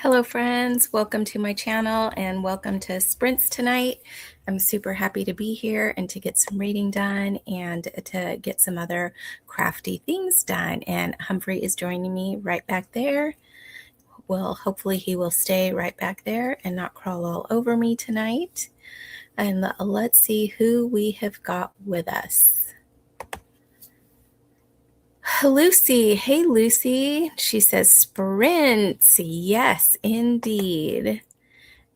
Hello friends, welcome to my channel and welcome to Sprints tonight. I'm super happy to be here and to get some reading done and to get some other crafty things done. And Humphrey is joining me right back there. Well, hopefully he will stay right back there and not crawl all over me tonight. And let's see who we have got with us. Lucy, hey Lucy, she says sprints, yes indeed.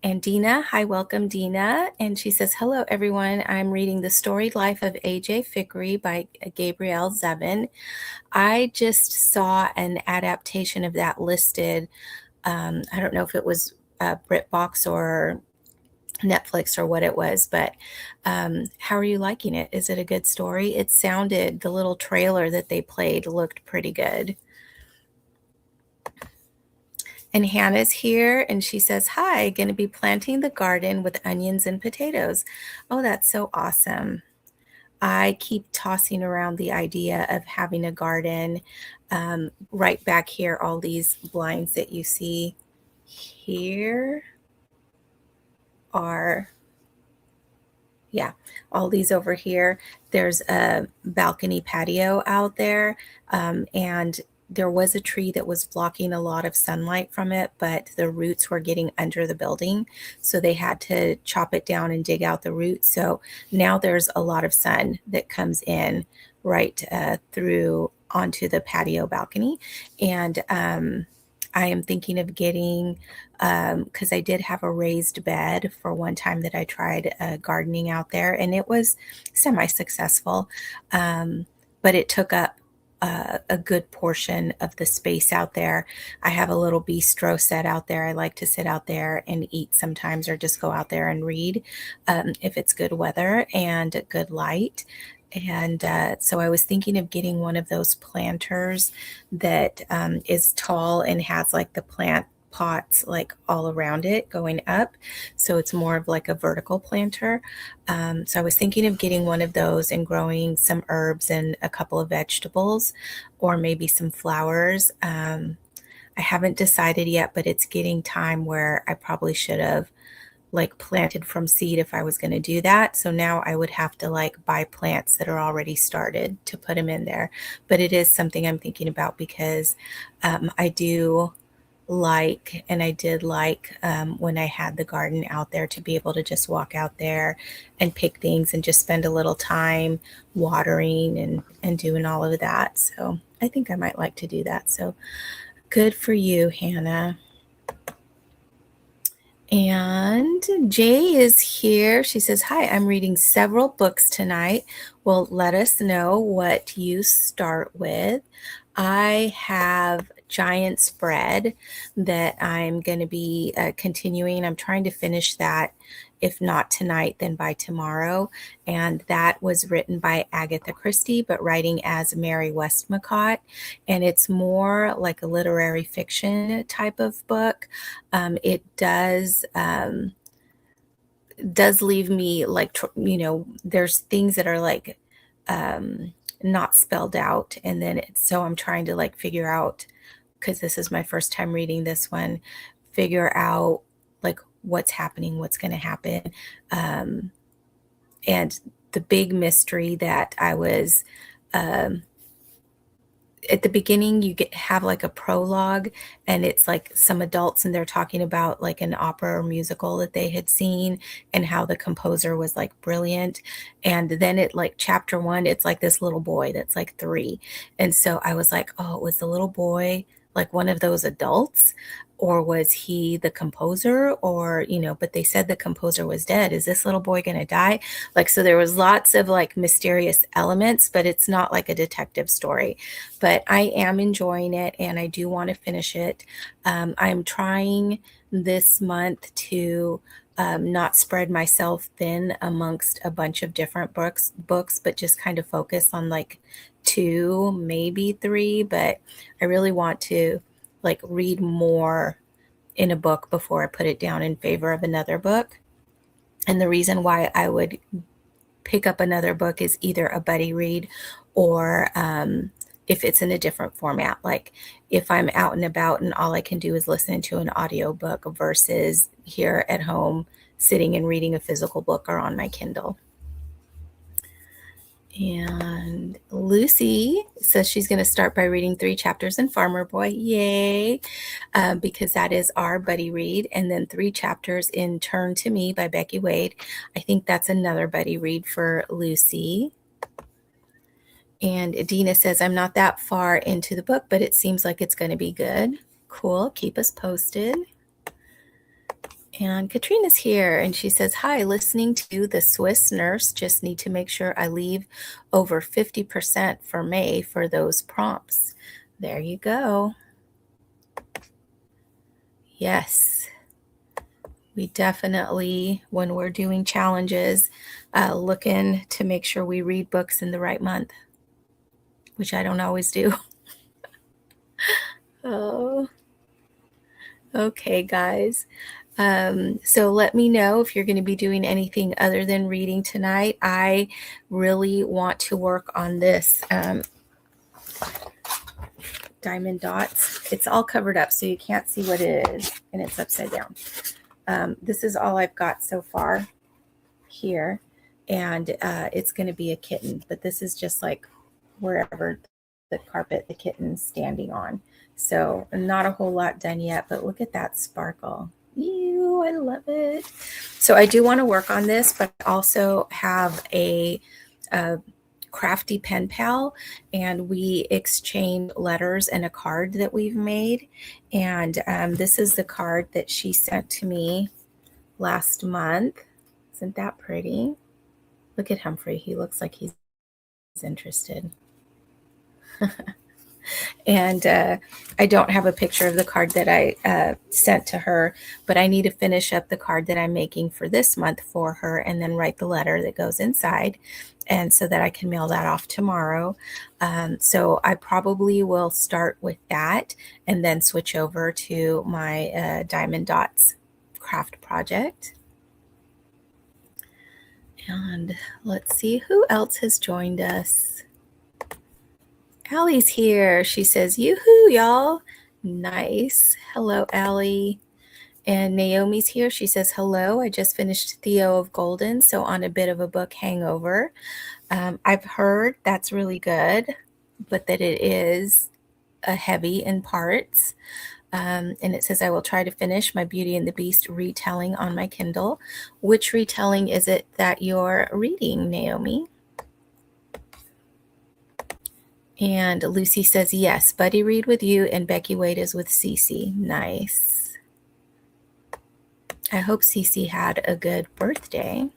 And Dina, hi, welcome Dina. And she says, hello everyone, I'm reading The Storied Life of A.J. Fikry by Gabrielle Zevin. I just saw an adaptation of that listed. I don't know if it was BritBox or Netflix or what it was, but how are you liking it? Is it a good story? It sounded, the little trailer that they played looked pretty good. And Hannah's here and she says, hi, going to be planting the garden with onions and potatoes. Oh, that's so awesome. I keep tossing around the idea of having a garden. Right back here, all these blinds that you see here are, yeah, all these over here. There's a balcony patio out there, and there was a tree that was blocking a lot of sunlight from it, but the roots were getting under the building. So they had to chop it down and dig out the roots. So now there's a lot of sun that comes in right through onto the patio balcony. And I am thinking of getting, because I did have a raised bed for one time that I tried gardening out there, and it was semi-successful, but it took up a good portion of the space out there. I have a little bistro set out there. I like to sit out there and eat sometimes, or just go out there and read if it's good weather and good light. And so I was thinking of getting one of those planters that is tall and has like the plant pots like all around it going up. So it's more of like a vertical planter. So I was thinking of getting one of those and growing some herbs and a couple of vegetables, or maybe some flowers. I haven't decided yet, but it's getting time where I probably should have like planted from seed if I was going to do that. So now I would have to like buy plants that are already started to put them in there. But it is something I'm thinking about because I do like, and I did like when I had the garden out there, to be able to just walk out there and pick things and just spend a little time watering and doing all of that. So I think I might like to do that. So good for you, Hannah. And Jay is here. She says, hi, I'm reading several books tonight. Well, let us know what you start with. I have Giant Spread that I'm going to be continuing. I'm trying to finish that. If not tonight, then by tomorrow. And that was written by Agatha Christie, but writing as Mary Westmacott. And it's more like a literary fiction type of book. It does leave me like, there's things that are like not spelled out. And then so I'm trying to like figure out, because this is my first time reading this one, figure out like what's happening, what's going to happen. And the big mystery that I was, at the beginning, you have like a prologue, and it's like some adults and they're talking about like an opera or musical that they had seen and how the composer was like brilliant. And then it like chapter one, it's like this little boy that's like 3. And so I was like, oh, it was the little boy like one of those adults, or was he the composer? Or, but they said the composer was dead. Is this little boy going to die? Like, so there was lots of like mysterious elements, but it's not like a detective story. But I am enjoying it, and I do want to finish it. I'm trying this month to not spread myself thin amongst a bunch of different books, but just kind of focus on like 2, maybe 3. But I really want to like read more in a book before I put it down in favor of another book. And the reason why I would pick up another book is either a buddy read or if it's in a different format, like if I'm out and about and all I can do is listen to an audiobook versus here at home sitting and reading a physical book or on my Kindle. And Lucy says she's going to start by reading 3 chapters in Farmer Boy. Yay! Because that is our buddy read. And then 3 chapters in Turn to Me by Becky Wade. I think that's another buddy read for Lucy. And Dina says, I'm not that far into the book, but it seems like it's going to be good. Cool. Keep us posted. And Katrina's here and she says, hi, listening to The Swiss Nurse. Just need to make sure I leave over 50% for May for those prompts. There you go. Yes. We definitely, when we're doing challenges, looking to make sure we read books in the right month, which I don't always do. Oh, okay, guys. So let me know if you're going to be doing anything other than reading tonight. I really want to work on this diamond dots. It's all covered up, so you can't see what it is, and it's upside down. This is all I've got so far here, and it's going to be a kitten, but this is just like wherever the carpet the kitten's standing on. So not a whole lot done yet, but look at that sparkle. Ew, I love it. So I do want to work on this, but I also have a crafty pen pal, and we exchange letters and a card that we've made. And this is the card that she sent to me last month. Isn't that pretty? Look at Humphrey. He looks like he's interested. And I don't have a picture of the card that I sent to her, but I need to finish up the card that I'm making for this month for her and then write the letter that goes inside, and so that I can mail that off tomorrow. So I probably will start with that and then switch over to my Diamond Dots craft project. And let's see who else has joined us. Allie's here. She says, yoo-hoo, y'all. Nice. Hello, Allie. And Naomi's here. She says, hello. I just finished Theo of Golden, so on a bit of a book hangover. I've heard that's really good, but that it is a heavy in parts. And it says, I will try to finish my Beauty and the Beast retelling on my Kindle. Which retelling is it that you're reading, Naomi? And Lucy says, yes, Buddy read with you and Becky Wade is with Cece. Nice. I hope Cece had a good birthday.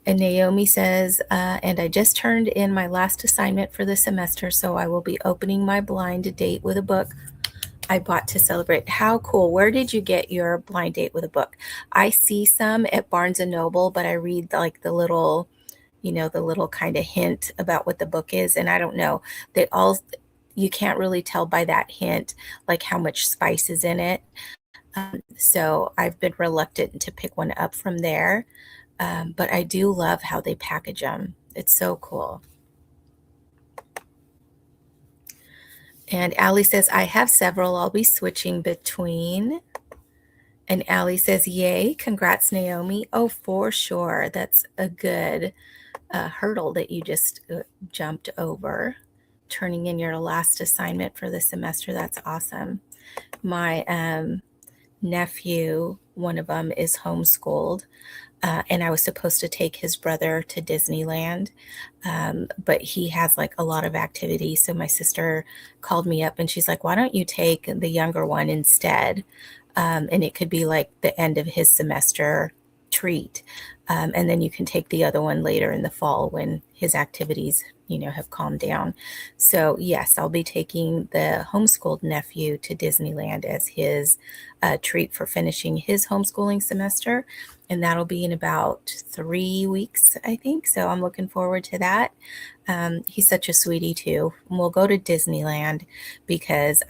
And Naomi says, and I just turned in my last assignment for the semester, so I will be opening my blind date with a book I bought to celebrate. How cool. Where did you get your blind date with a book? I see some at Barnes & Noble, but I read like the little kind of hint about what the book is. And I don't know, you can't really tell by that hint, like how much spice is in it. So I've been reluctant to pick one up from there. But I do love how they package them. It's so cool. And Allie says, I have several I'll be switching between. And Allie says, yay, congrats, Naomi. Oh, for sure. That's a good hurdle that you just jumped over, turning in your last assignment for the semester. That's awesome. My nephew, one of them is homeschooled, and I was supposed to take his brother to Disneyland, but he has like a lot of activities. So my sister called me up and she's like, why don't you take the younger one instead? And it could be like the end of his semester treat. And then you can take the other one later in the fall when his activities, have calmed down. So yes, I'll be taking the homeschooled nephew to Disneyland as his treat for finishing his homeschooling semester. And that'll be in about 3 weeks, I think. So I'm looking forward to that. He's such a sweetie too. And we'll go to Disneyland because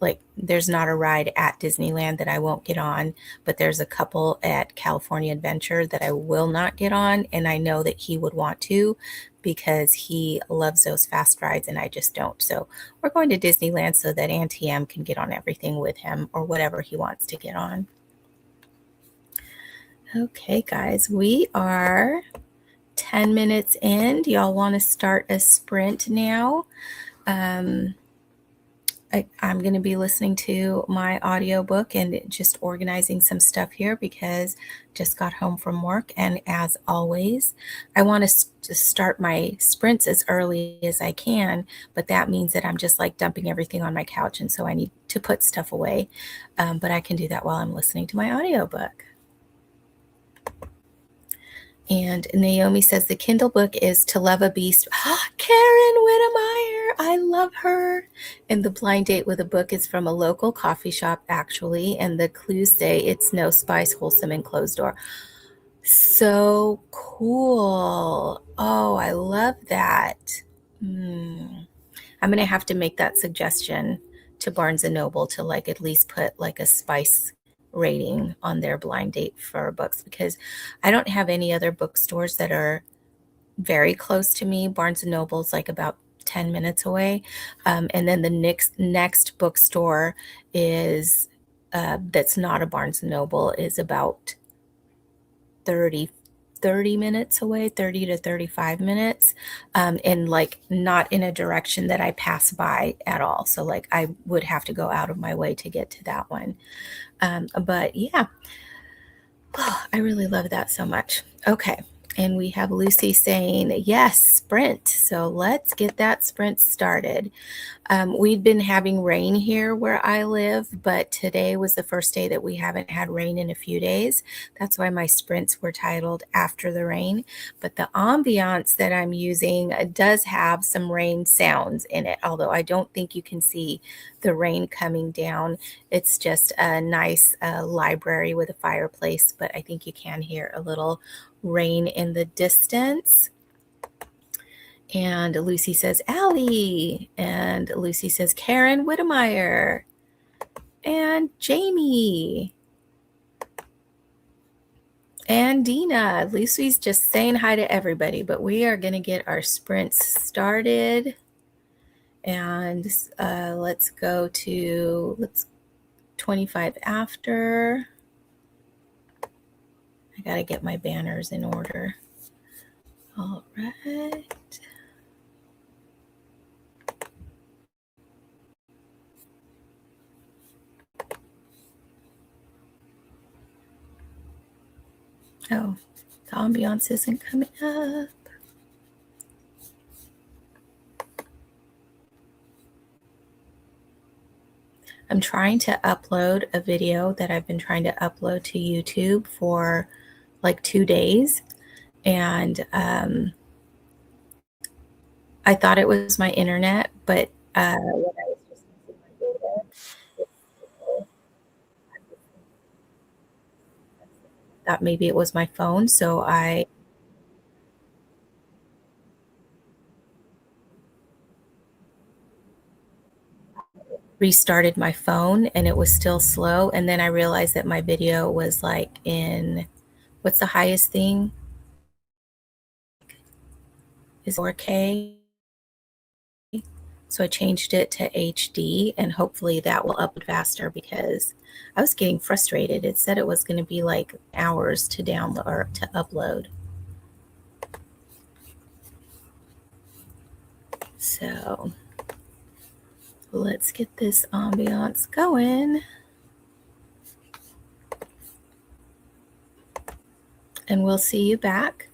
like there's not a ride at Disneyland that I won't get on, but there's a couple at California Adventure that I will not get on, and I know that he would want to because he loves those fast rides and I just don't. So we're going to Disneyland so that Auntie M can get on everything with him or whatever he wants to get on. Okay, guys, we are 10 minutes in. Do y'all want to start a sprint now? I'm going to be listening to my audiobook and just organizing some stuff here because just got home from work. And as always, I want to start my sprints as early as I can, but that means that I'm just like dumping everything on my couch. And so I need to put stuff away. But I can do that while I'm listening to my audiobook. And Naomi says the Kindle book is To Love a Beast. Karen Whittemire, I love her. And the blind date with a book is from a local coffee shop, actually. And the clues say it's no spice, wholesome, and closed door. So cool. Oh, I love that. I'm going to have to make that suggestion to Barnes and Noble to like at least put like a spice rating on their blind date for books because I don't have any other bookstores that are very close to me. Barnes and Noble's like about 10 minutes away. And then the next bookstore is that's not a Barnes and Noble is about 30 30 minutes away, 30 to 35 minutes, and like not in a direction that I pass by at all. So like I would have to go out of my way to get to that one. But yeah, I really love that so much. Okay. And we have Lucy saying, yes, sprint. So let's get that sprint started. We've been having rain here where I live, but today was the first day that we haven't had rain in a few days. That's why my sprints were titled After the Rain. But the ambiance that I'm using does have some rain sounds in it, although I don't think you can see the rain coming down. It's just a nice library with a fireplace, but I think you can hear a little rain in the distance. And Lucy says, Allie. And Lucy says, Karen Whittemire. And Jamie. And Dina. Lucy's just saying hi to everybody, but we are going to get our sprints started. And let's go to 25 after. I got to get my banners in order. All right. Oh, the ambiance isn't coming up. I'm trying to upload a video that I've been trying to upload to YouTube for like 2 days. And I thought it was my internet, but when I was just using my data, thought maybe it was my phone. So I restarted my phone and it was still slow. And then I realized that my video was like in what's the highest thing? Is 4K. So I changed it to HD and hopefully that will upload faster because I was getting frustrated. It said it was going to be like hours to download or to upload. So let's get this ambiance going. And we'll see you back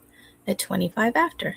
at 25 after.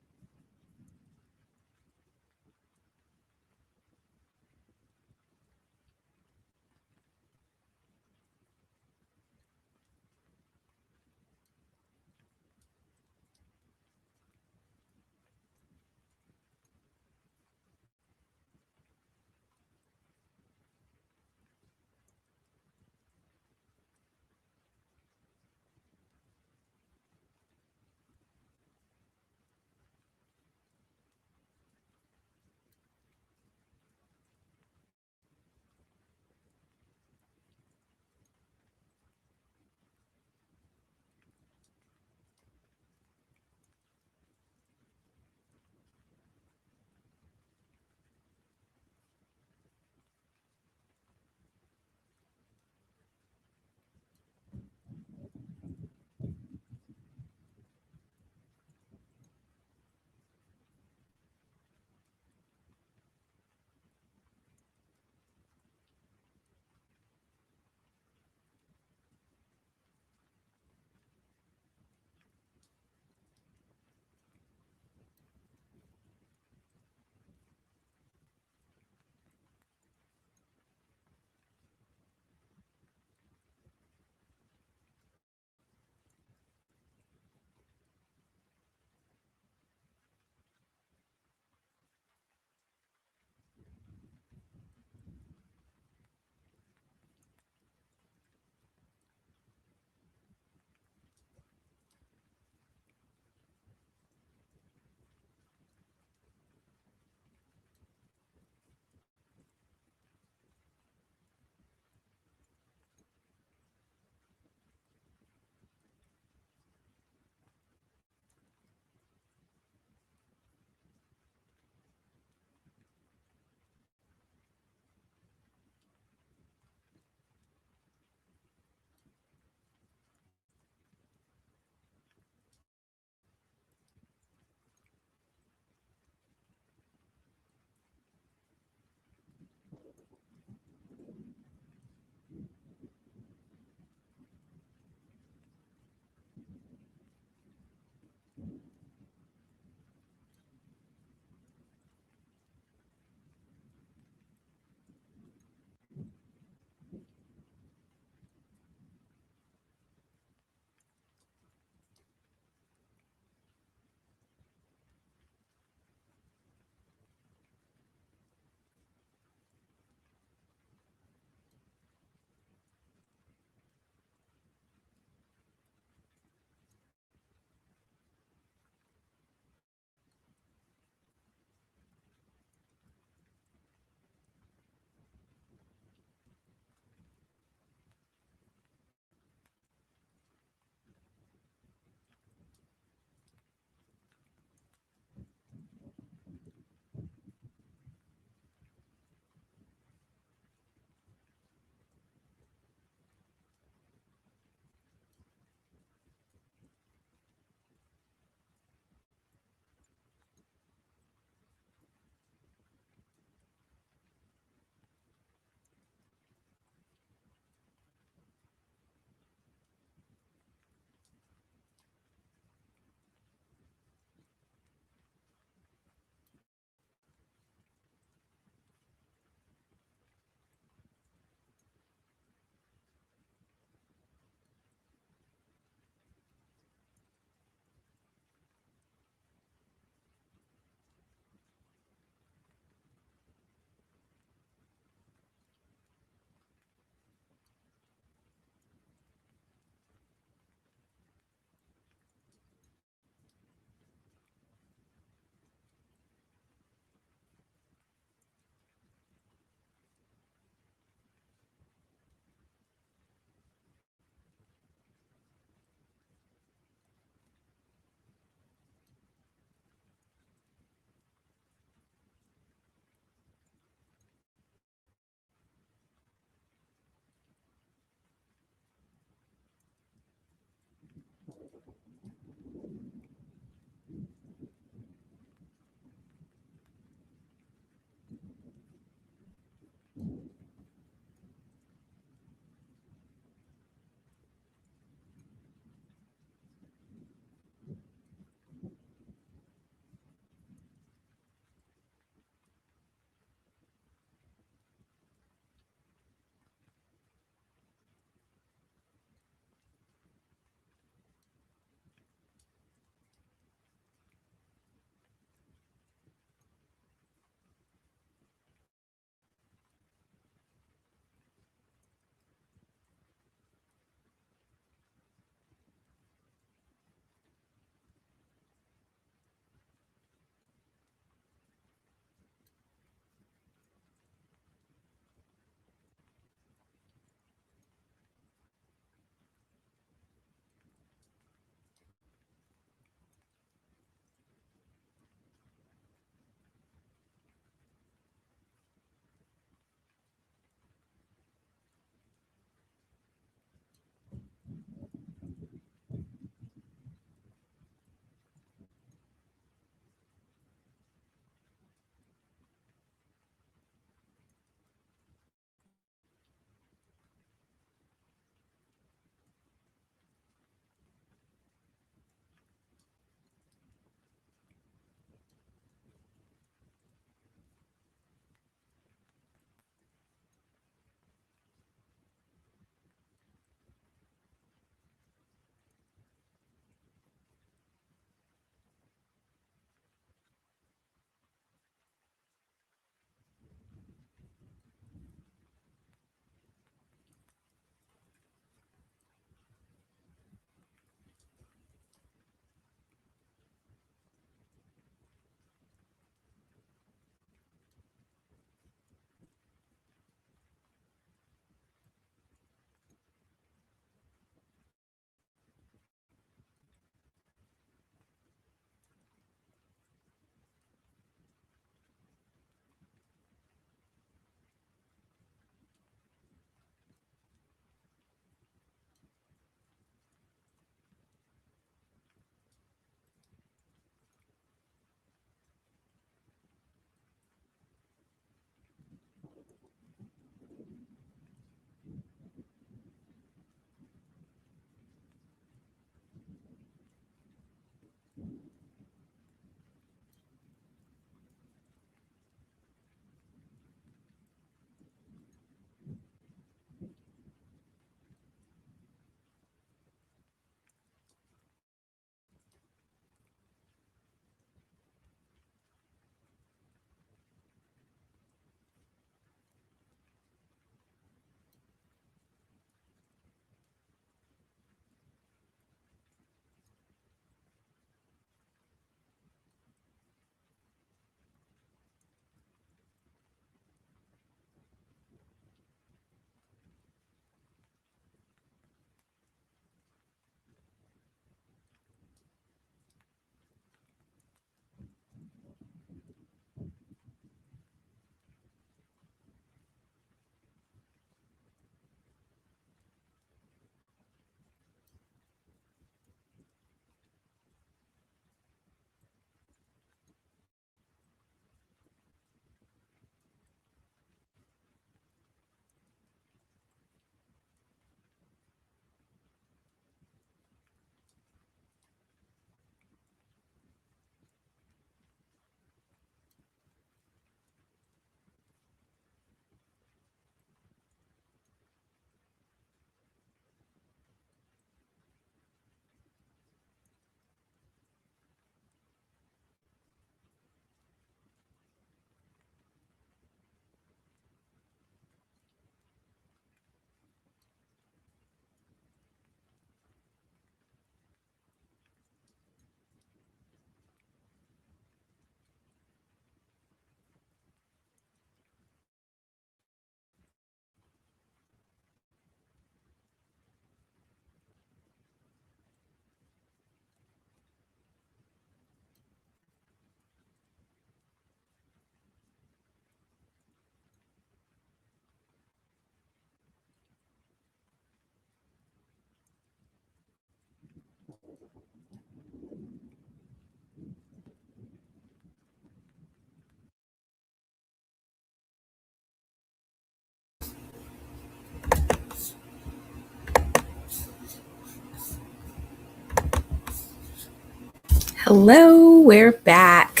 Hello, we're back.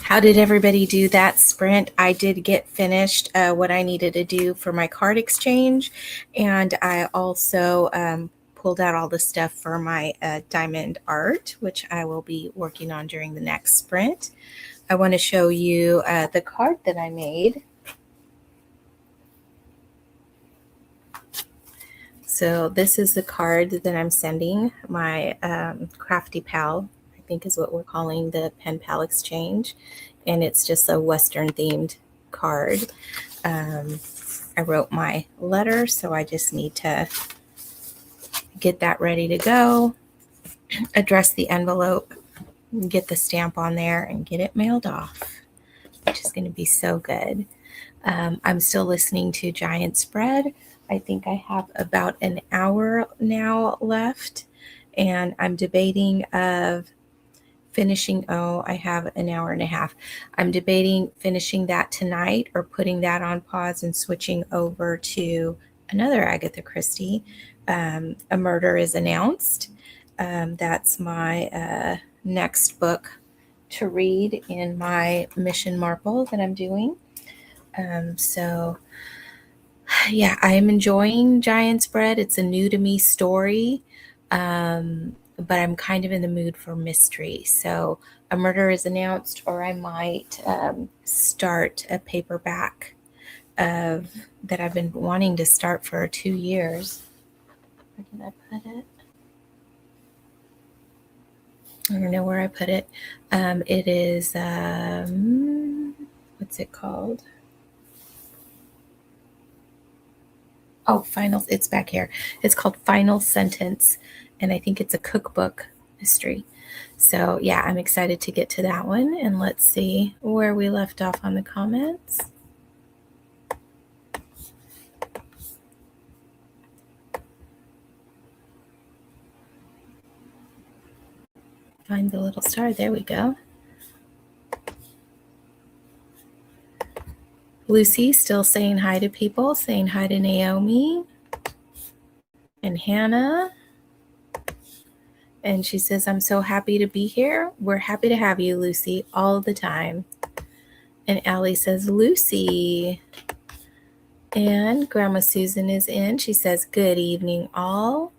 How did everybody do that sprint? I did get finished what I needed to do for my card exchange, and I also pulled out all the stuff for my diamond art, which I will be working on during the next sprint. I want to show you the card that I made. So this is the card that I'm sending my Crafty Pal, I think is what we're calling the Pen Pal Exchange. And it's just a Western themed card. I wrote my letter, so I just need to get that ready to go, address the envelope, get the stamp on there, and get it mailed off, which is going to be so good. I'm still listening to Giant Spread. I think I have about an hour now left, and I'm debating of finishing. Oh, I have an hour and a half. I'm debating finishing that tonight or putting that on pause and switching over to another Agatha Christie. A Murder is Announced. That's my next book to read in my Mission Marple that I'm doing. So yeah, I'm enjoying Giant Spread. It's a new to me story, but I'm kind of in the mood for mystery. So A Murder is Announced, or I might start a paperback of that I've been wanting to start for 2 years. Where did I put it? I don't know where I put it. It is, what's it called? Oh, it's back here. It's called Final Sentence, and I think it's a cookbook mystery. So yeah, I'm excited to get to that one, and let's see where we left off on the comments. Find the little star. There we go. Lucy still saying hi to people, saying hi to Naomi and Hannah. And she says, I'm so happy to be here. We're happy to have you, Lucy, all the time. And Allie says, Lucy. And Grandma Susan is in. She says, good evening, all.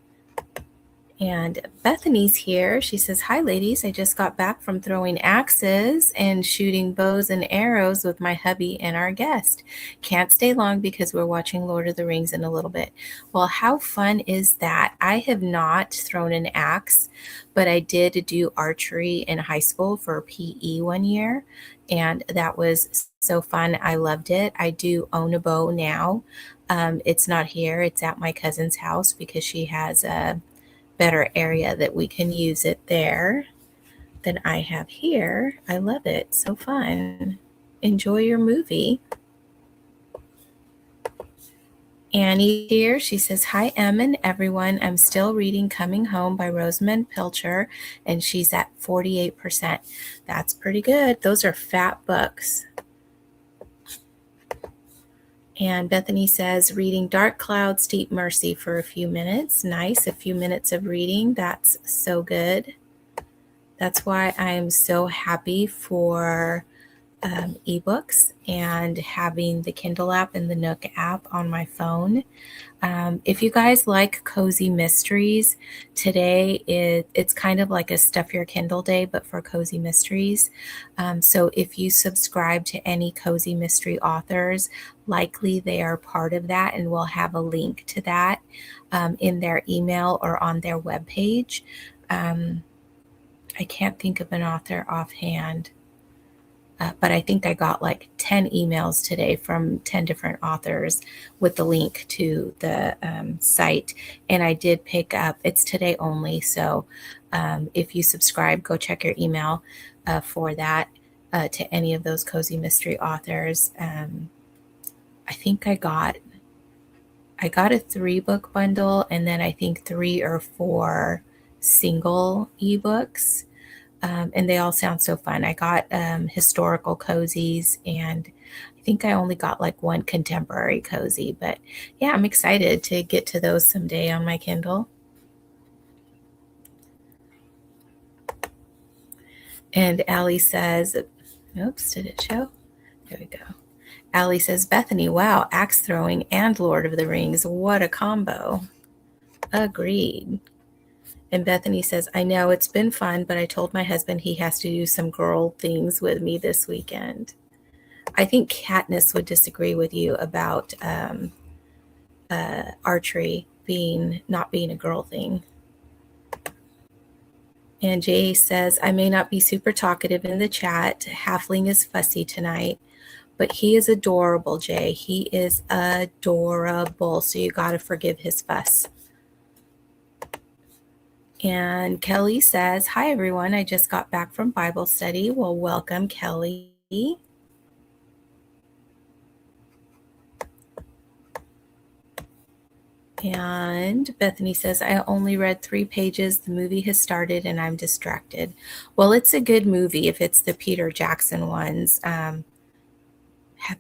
And Bethany's here. She says, hi, ladies. I just got back from throwing axes and shooting bows and arrows with my hubby and our guest. Can't stay long because we're watching Lord of the Rings in a little bit. Well, how fun is that? I have not thrown an axe, but I did do archery in high school for PE one year, and that was so fun. I loved it. I do own a bow now. It's not here. It's at my cousin's house because she has a better area that we can use it there than I have here. I love it. So fun. Enjoy your movie. Annie here. She says, hi, Em and everyone. I'm still reading Coming Home by Rosamund Pilcher, and she's at 48%. That's pretty good. Those are fat books. And Bethany says, reading Dark Clouds, Deep Mercy for a few minutes. Nice, a few minutes of reading. That's so good. That's why I'm so happy for ebooks and having the Kindle app and the Nook app on my phone. If you guys like cozy mysteries, today it's kind of like a Stuff Your Kindle day, but for cozy mysteries. So if you subscribe to any cozy mystery authors, likely they are part of that, and we'll have a link to that in their email or on their webpage. I can't think of an author offhand. But I think I got like 10 emails today from 10 different authors with the link to the site. And I did pick up, it's today only. So if you subscribe, go check your email for that to any of those cozy mystery authors. I think I got a 3-book bundle, and then I think 3 or 4 single ebooks. And they all sound so fun. I got historical cozies, and I think I only got like 1 contemporary cozy. But yeah, I'm excited to get to those someday on my Kindle. And Allie says, oops, did it show? There we go. Allie says, Bethany, wow, axe throwing and Lord of the Rings. What a combo. Agreed. And Bethany says, I know it's been fun, but I told my husband he has to do some girl things with me this weekend. I think Katniss would disagree with you about archery not being a girl thing. And Jay says, I may not be super talkative in the chat. Halfling is fussy tonight, but he is adorable, Jay. He is adorable. So you got to forgive his fuss. And Kelly says, hi, everyone. I just got back from Bible study. Well, welcome, Kelly. And Bethany says, I only read 3 pages. The movie has started and I'm distracted. Well, it's a good movie if it's the Peter Jackson ones. Have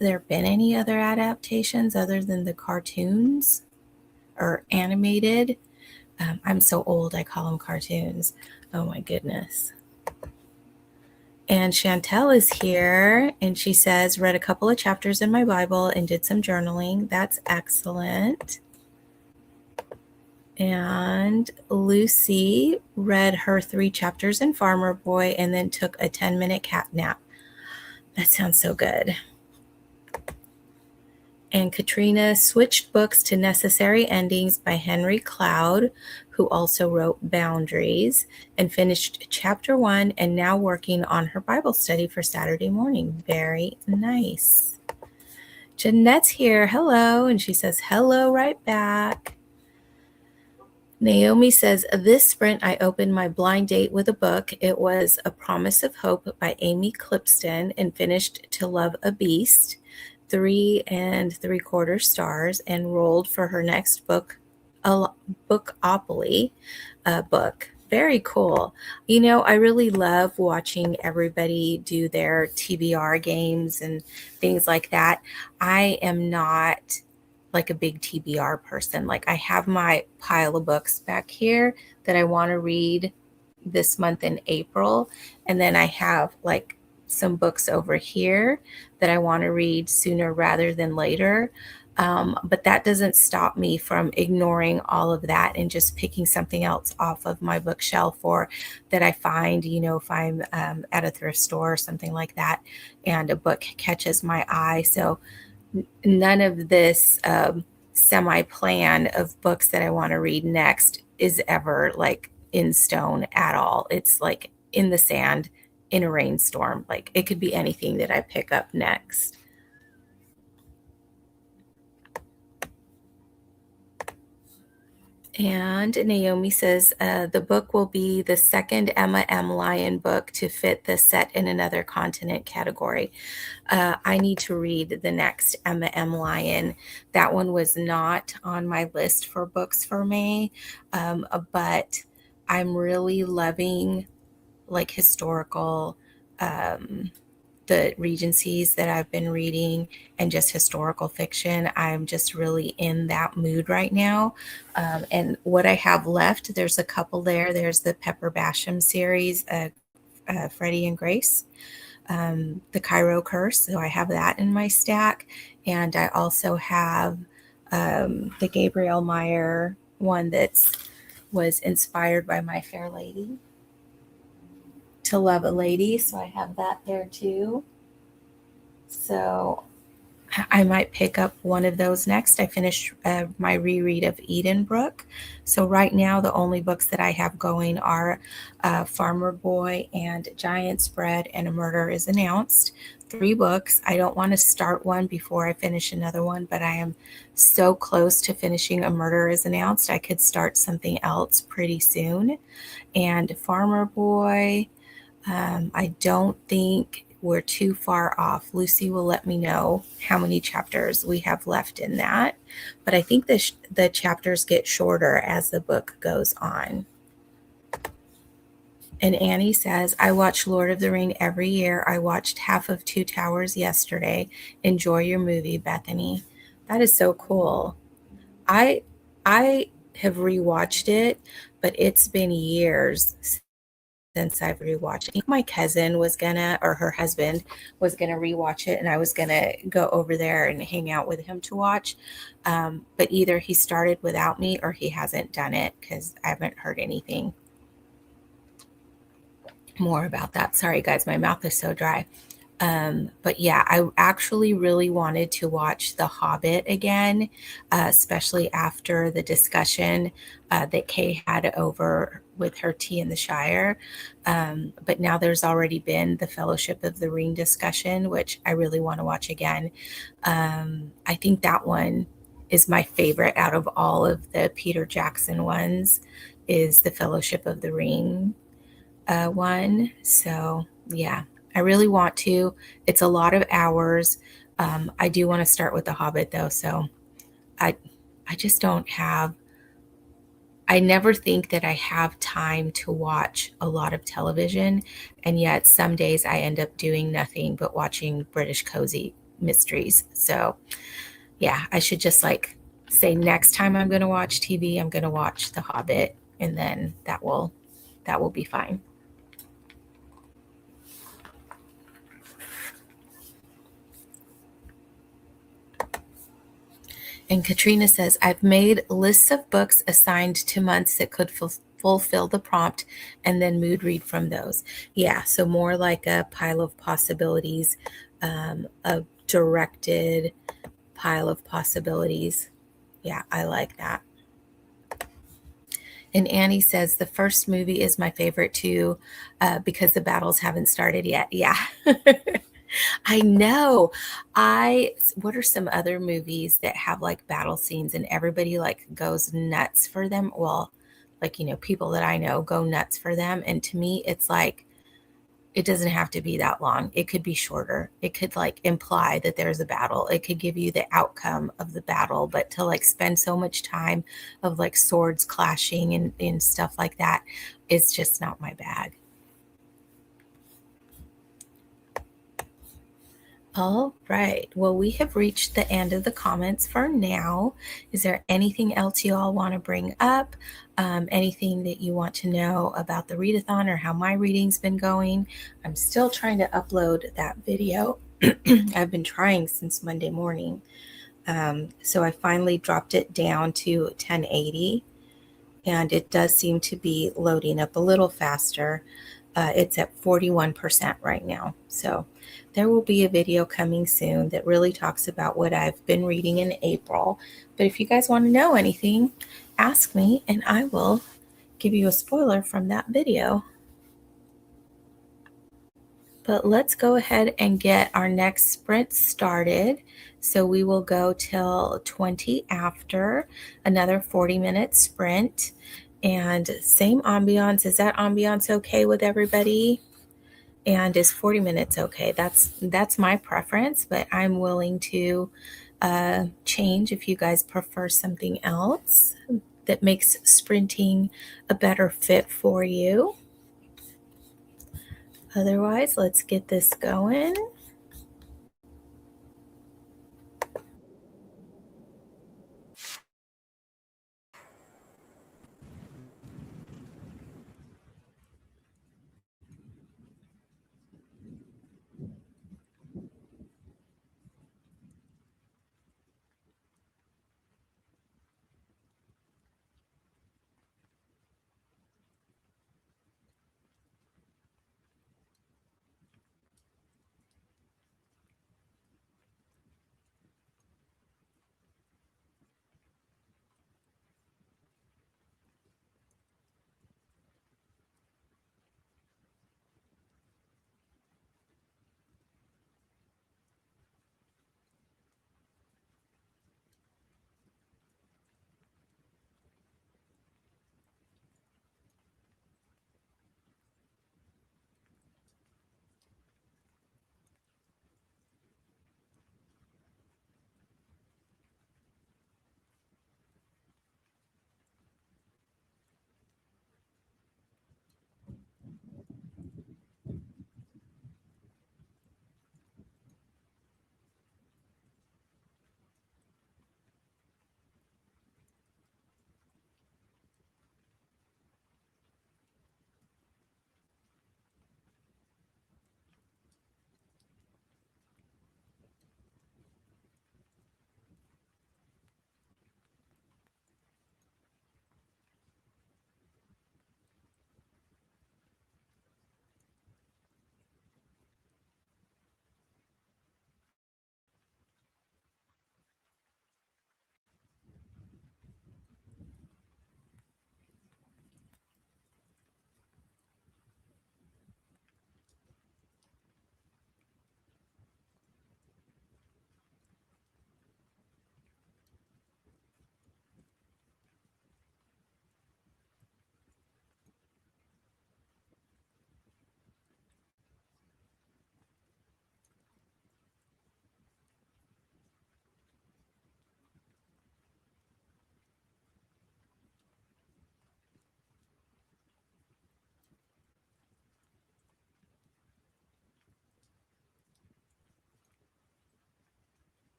there been any other adaptations other than the cartoons or animated? I'm so old, I call them cartoons. Oh my goodness. And Chantel is here and she says, read a couple of chapters in my Bible and did some journaling. That's excellent. And Lucy read her 3 chapters in Farmer Boy and then took a 10-minute cat nap. That sounds so good. And Katrina switched books to Necessary Endings by Henry Cloud, who also wrote Boundaries, and finished chapter 1 and now working on her Bible study for Saturday morning. Very nice. Jeanette's here. Hello. And she says, hello right back. Naomi says, this sprint, I opened my blind date with a book. It was A Promise of Hope by Amy Clipston and finished To Love a Beast, 3 3/4 stars, and rolled for her next book, a Bookopoly book. Very cool. You know, I really love watching everybody do their TBR games and things like that. I am not like a big TBR person. Like I have my pile of books back here that I want to read this month in April. And then I have like some books over here that I want to read sooner rather than later. But that doesn't stop me from ignoring all of that and just picking something else off of my bookshelf or that I find, you know, if I'm at a thrift store or something like that and a book catches my eye. So none of this semi-plan of books that I want to read next is ever like in stone at all. It's like in the sand in a rainstorm. Like it could be anything that I pick up next. And Naomi says, the book will be the second Emma M. Lyon book to fit the Set in Another Continent category. I need to read the next Emma M. Lyon. That one was not on my list for books for May, but I'm really loving like historical the Regencies that I've been reading and just historical fiction. I'm just really in that mood right now. And what I have left, there's a couple there. There's the Pepper Basham series, Freddie and Grace, the Cairo Curse. So I have that in my stack. And I also have the Gabrielle Meyer one that was inspired by My Fair Lady. To Love a Lady, so I have that there too. So I might pick up one of those next. I finished my reread of Edenbrook. So right now the only books that I have going are Farmer Boy and Giant Spread and A Murder is Announced. 3 books. I don't want to start one before I finish another one, but I am so close to finishing A Murder is Announced. I could start something else pretty soon. And Farmer Boy, I don't think we're too far off. Lucy will let me know how many chapters we have left in that. But I think the chapters get shorter as the book goes on. And Annie says, I watch Lord of the Ring every year. I watched half of Two Towers yesterday. Enjoy your movie, Bethany. That is so cool. I have rewatched it, but it's been years since I've rewatched. I think my cousin was gonna, or her husband was gonna rewatch it, and I was gonna go over there and hang out with him to watch. But either he started without me or he hasn't done it because I haven't heard anything more about that. Sorry, guys, my mouth is so dry. But yeah, I actually really wanted to watch The Hobbit again, especially after the discussion that Kay had over with her tea in the Shire. But now there's already been the Fellowship of the Ring discussion, which I really want to watch again. I think that one is my favorite out of all of the Peter Jackson ones, is the Fellowship of the Ring one. So yeah, I really want to. It's a lot of hours. I do want to start with The Hobbit though, so I I just don't have. I never think that I have time to watch a lot of television, and yet some days I end up doing nothing but watching British cozy mysteries. So yeah, I should just like say next time I'm going to watch TV, I'm going to watch The Hobbit, and then that will be fine. And Katrina says, I've made lists of books assigned to months that could fulfill the prompt and then mood read from those. Yeah, so more like a pile of possibilities, a directed pile of possibilities. Yeah, I like that. And Annie says, the first movie is my favorite too, because the battles haven't started yet. Yeah. I know. What are some other movies that have like battle scenes and everybody like goes nuts for them? Well, like, people that I know go nuts for them. And to me, it's like, it doesn't have to be that long. It could be shorter. It could like imply that there's a battle. It could give you the outcome of the battle, but to like spend so much time of like swords clashing and stuff like that is just not my bag. All right. Well, we have reached the end of the comments for now. Is there anything else you all want to bring up? Anything that you want to know about the readathon or how my reading's been going? I'm still trying to upload that video. I've been trying since Monday morning. So I finally dropped it down to 1080, and it does seem to be loading up a little faster. It's at 41% right now. So there will be a video coming soon that really talks about what I've been reading in April. But if you guys want to know anything, ask me and I will give you a spoiler from that video. But let's go ahead and get our next sprint started. So we will go till 20 after, another 40-minute sprint. And same ambiance. Is that ambiance okay with everybody? And is 40 minutes okay? That's my preference, but I'm willing to change if you guys prefer something else that makes sprinting a better fit for you. Otherwise, let's get this going.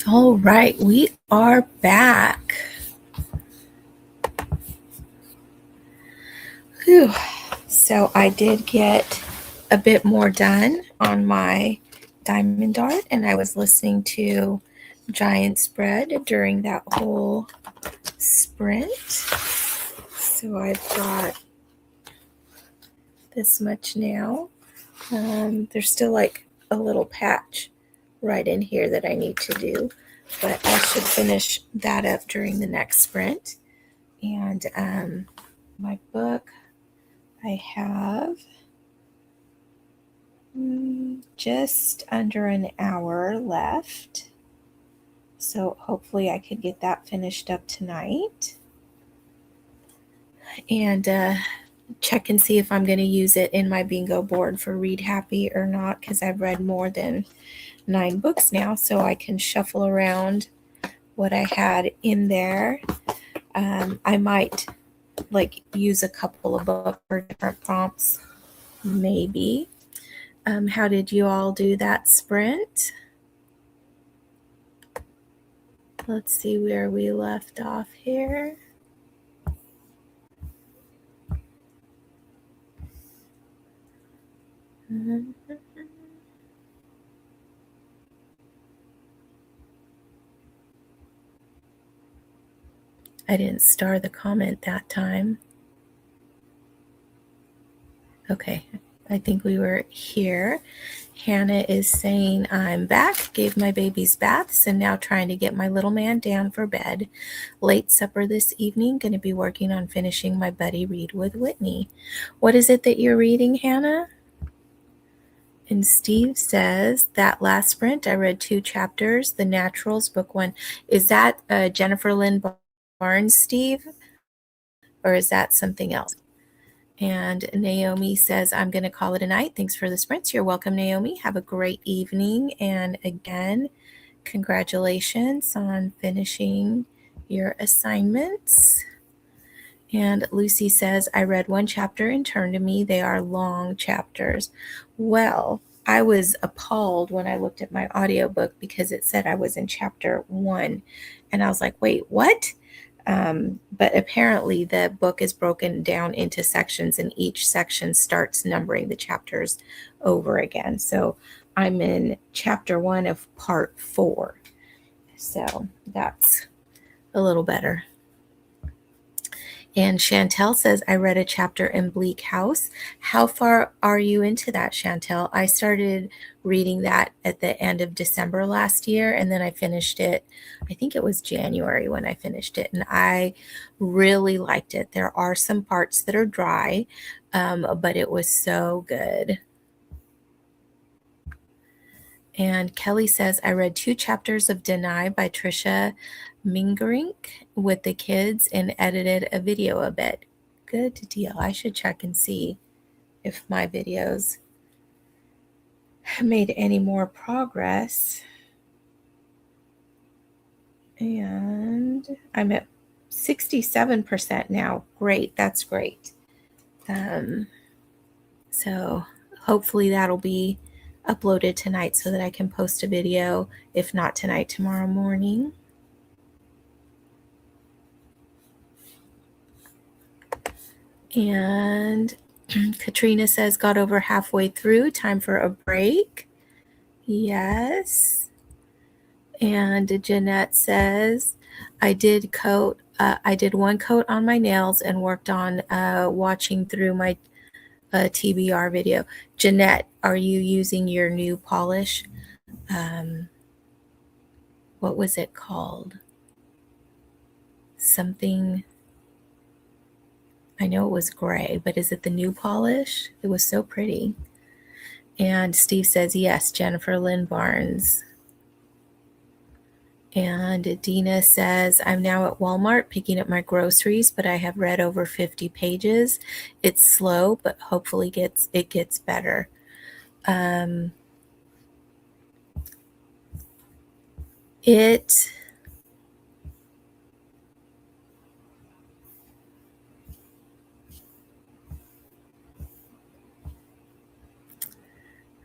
All right, we are back. Whew. So I did get a bit more done on my Diamond Dart, and I was listening to Giant Spread during that whole sprint. So I've got this much now. There's still like a little patch right in here that I need to do, but I should finish that up during the next sprint. And my book, I have just under an hour left. So hopefully I could get that finished up tonight. And check and see if I'm going to use it in my bingo board for Read Happy or not, because I've read more than 9 books now, so I can shuffle around what I had in there. I might like use a couple of books for different prompts, maybe. How did you all do that sprint? Let's see where we left off here. I didn't star the comment that time. Okay, I think we were here. Hannah is saying, I'm back, gave my babies baths, and now trying to get my little man down for bed. Late supper this evening, going to be working on finishing my Buddy Read with Whitney. What is it that you're reading, Hannah? And Steve says, that last sprint, I read 2 chapters, The Naturals, book 1. Is that Jennifer Lynn Barnes, Steve? Or is that something else? And Naomi says, I'm going to call it a night. Thanks for the sprints. You're welcome, Naomi. Have a great evening. And again, congratulations on finishing your assignments. And Lucy says, I read 1 chapter and Turn to Me. They are long chapters. Well, I was appalled when I looked at my audiobook because it said I was in chapter 1. And I was like, wait, what? But apparently the book is broken down into sections, and each section starts numbering the chapters over again. So I'm in chapter 1 of part 4. So that's a little better. And Chantel says, I read a chapter in Bleak House. How far are you into that, Chantel? I started reading that at the end of December last year, and then I finished it. I think it was January when I finished it, and I really liked it. There are some parts that are dry, but it was so good. And Kelly says, I read 2 chapters of Deny by Trisha Mingerink with the kids and edited a video a bit. Good deal. I should check and see if my videos made any more progress. And I'm at 67% now. Great. That's great. So hopefully that'll be uploaded tonight so that I can post a video, if not tonight, tomorrow morning. And Katrina says, got over halfway through, time for a break. Yes. And Jeanette says, I did 1 coat on my nails and worked on watching through my TBR video. Jeanette, are you using your new polish? What was it called? Something, I know it was gray, but is it the new polish? It was so pretty. And Steve says, yes, Jennifer Lynn Barnes. And Dina says, I'm now at Walmart picking up my groceries, but I have read over 50 pages. It's slow, but hopefully it gets better.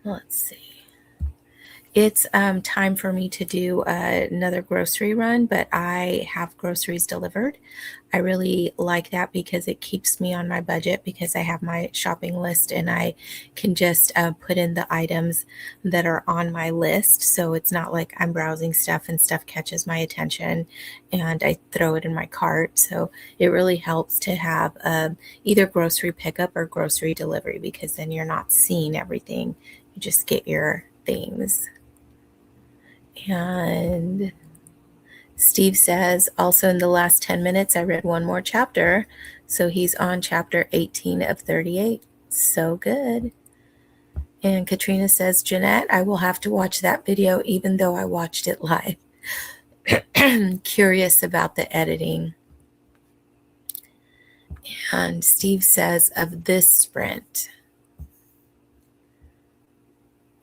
Let's see. It's time for me to do another grocery run, but I have groceries delivered. I really like that because it keeps me on my budget because I have my shopping list and I can just put in the items that are on my list. So it's not like I'm browsing stuff and stuff catches my attention and I throw it in my cart. So it really helps to have either grocery pickup or grocery delivery because then you're not seeing everything. You just get your things. And Steve says, also in the last 10 minutes, I read one more chapter. So he's on chapter 18 of 38. So good. And Katrina says, Jeanette, I will have to watch that video even though I watched it live. Curious about the editing. And Steve says, of this sprint.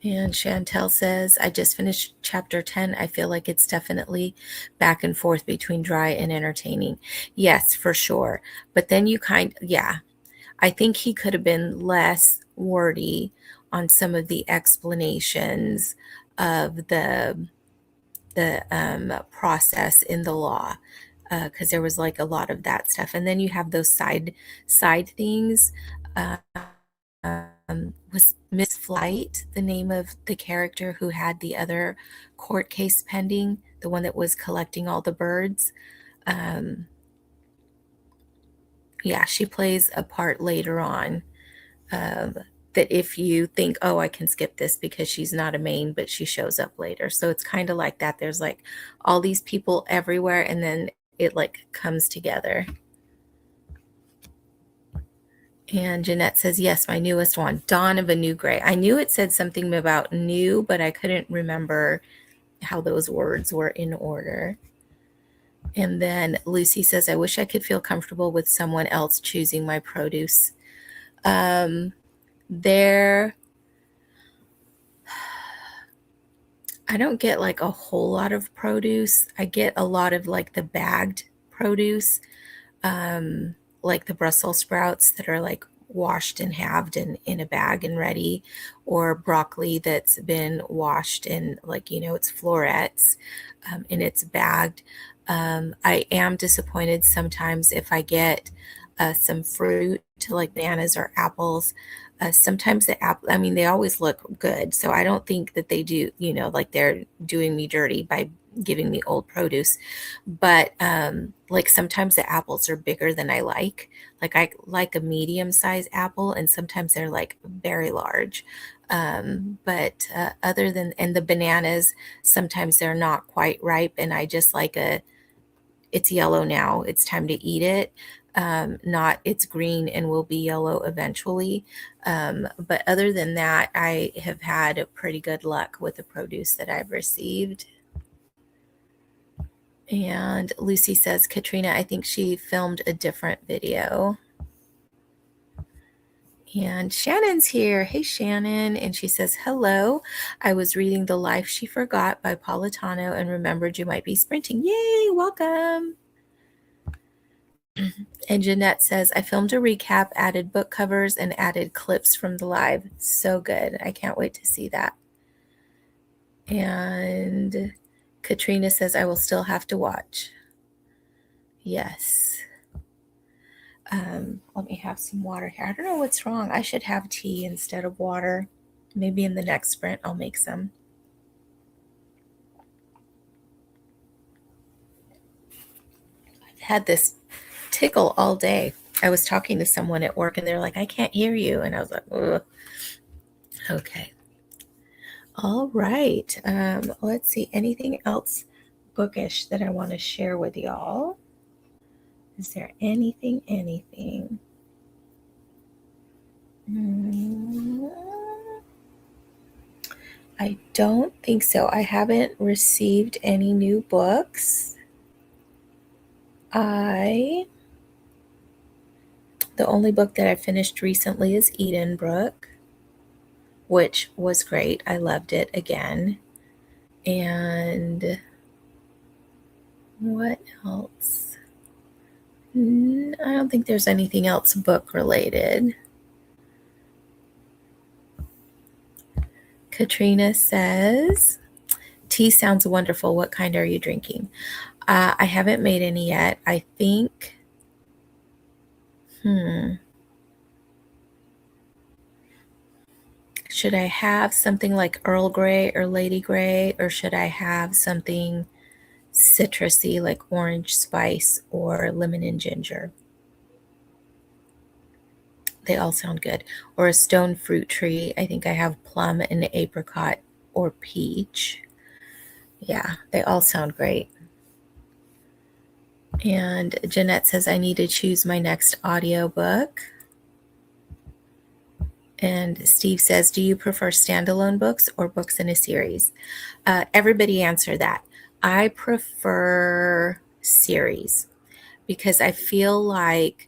And Chantel says, I just finished chapter 10. I feel like it's definitely back and forth between dry and entertaining. Yes, for sure. But then I think he could have been less wordy on some of the explanations of the process in the law because there was like a lot of that stuff. And then you have those side things. Was Miss Flight the name of the character who had the other court case pending, the one that was collecting all the birds? Yeah, she plays a part later on. That if you think, oh, I can skip this because she's not a main, but she shows up later. So it's kind of like that. There's like all these people everywhere, and then it like comes together. And Jeanette says, yes, my newest one, Dawn of a New Gray. I knew it said something about new, but I couldn't remember how those words were in order. And then Lucy says, I wish I could feel comfortable with someone else choosing my produce. There, I don't get like a whole lot of produce. I get a lot of like the bagged produce, like the Brussels sprouts that are like washed and halved in a bag and ready, or broccoli that's been washed in like, it's florets and it's bagged. I am disappointed sometimes if I get some fruit, like bananas or apples. Sometimes the apple, I mean, they always look good. So I don't think that they do, like they're doing me dirty by giving me old produce. But like sometimes the apples are bigger than I like. Like I like a medium size apple, and sometimes they're like very large. But other than, and the bananas, sometimes they're not quite ripe, and I just like it's yellow now, it's time to eat it. Not it's green and will be yellow eventually. But other than that, I have had pretty good luck with the produce that I've received. And Lucy says, Katrina, I think she filmed a different video. And Shannon's here. Hey, Shannon. And she says, hello. I was reading The Life She Forgot by Politano and remembered you might be sprinting. Yay, welcome. And Jeanette says, I filmed a recap, added book covers, and added clips from the live. So good. I can't wait to see that. And Katrina says, I will still have to watch. Yes. Let me have some water here. I don't know what's wrong. I should have tea instead of water. Maybe in the next sprint, I'll make some. I've had this tickle all day. I was talking to someone at work and they're like, I can't hear you. And I was like, ugh. Okay. All right. Let's see. Anything else bookish that I want to share with y'all? Is there anything? I don't think so. I haven't received any new books. The only book that I finished recently is Edenbrook, which was great. I loved it again. And what else? I don't think there's anything else book related. Katrina says, tea sounds wonderful. What kind are you drinking? I haven't made any yet. I think, should I have something like Earl Grey or Lady Grey, or should I have something citrusy like orange spice or lemon and ginger? They all sound good. Or a stone fruit tree. I think I have plum and apricot or peach. Yeah, they all sound great. And Jeanette says, I need to choose my next audiobook. And Steve says, do you prefer standalone books or books in a series? Everybody answer that. I prefer series because I feel like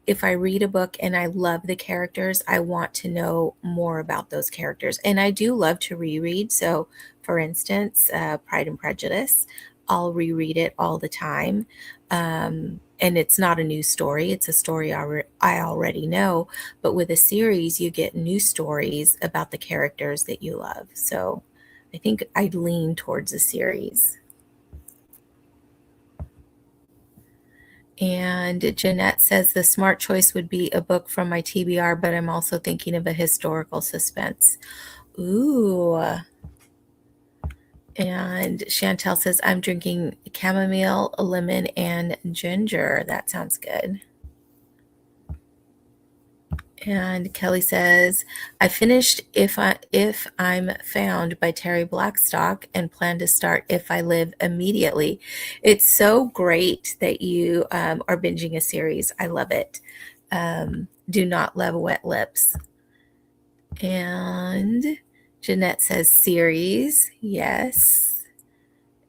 if I read a book and I love the characters, I want to know more about those characters. And I do love to reread. So, for instance, Pride and Prejudice, I'll reread it all the time. And it's not a new story, it's a story I already know. But with a series, you get new stories about the characters that you love. So, I think I'd lean towards a series. And Jeanette says the smart choice would be a book from my TBR, but I'm also thinking of a historical suspense. Ooh. And Chantel says, I'm drinking chamomile, lemon, and ginger. That sounds good. And Kelly says, I finished If I'm Found by Terry Blackstock and plan to start If I Live immediately. It's so great that you are binging a series. I love it. Do not love wet lips. And Jeanette says series. Yes.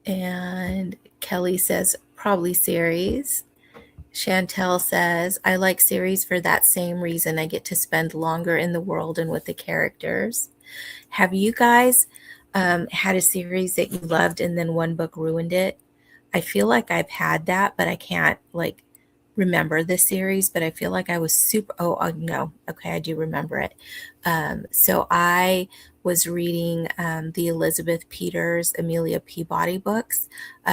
And Kelly says probably series. Chantel says, I like series for that same reason. I get to spend longer in the world and with the characters. Have you guys had a series that you loved and then one book ruined it? I feel like I've had that, but I can't like remember the series, but I feel like I was super, no. Okay, I do remember it. So I was reading the Elizabeth Peters, Amelia Peabody books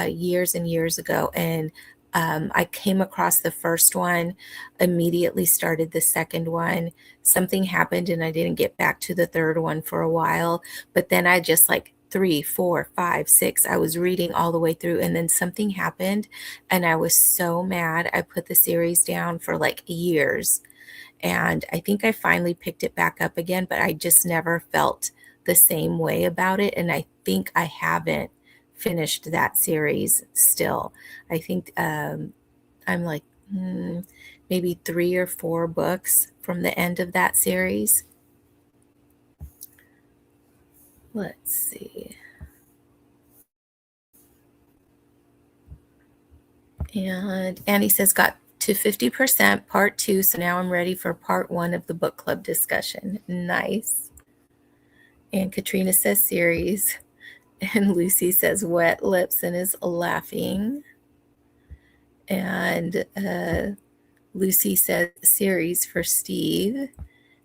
years and years ago. And I came across the first one, immediately started the second one. Something happened and I didn't get back to the third one for a while. But then I just like 3, 4, 5, 6, I was reading all the way through. And then something happened and I was so mad. I put the series down for like years. And I think I finally picked it back up again, but I just never felt the same way about it. And I think I haven't finished that series still. I think I'm like maybe 3 or 4 books from the end of that series. Let's see. And Annie says, got to 50% part 2, so now I'm ready for part 1 of the book club discussion. Nice. And Katrina says series. And Lucy says wet lips and is laughing. And Lucy says series for Steve.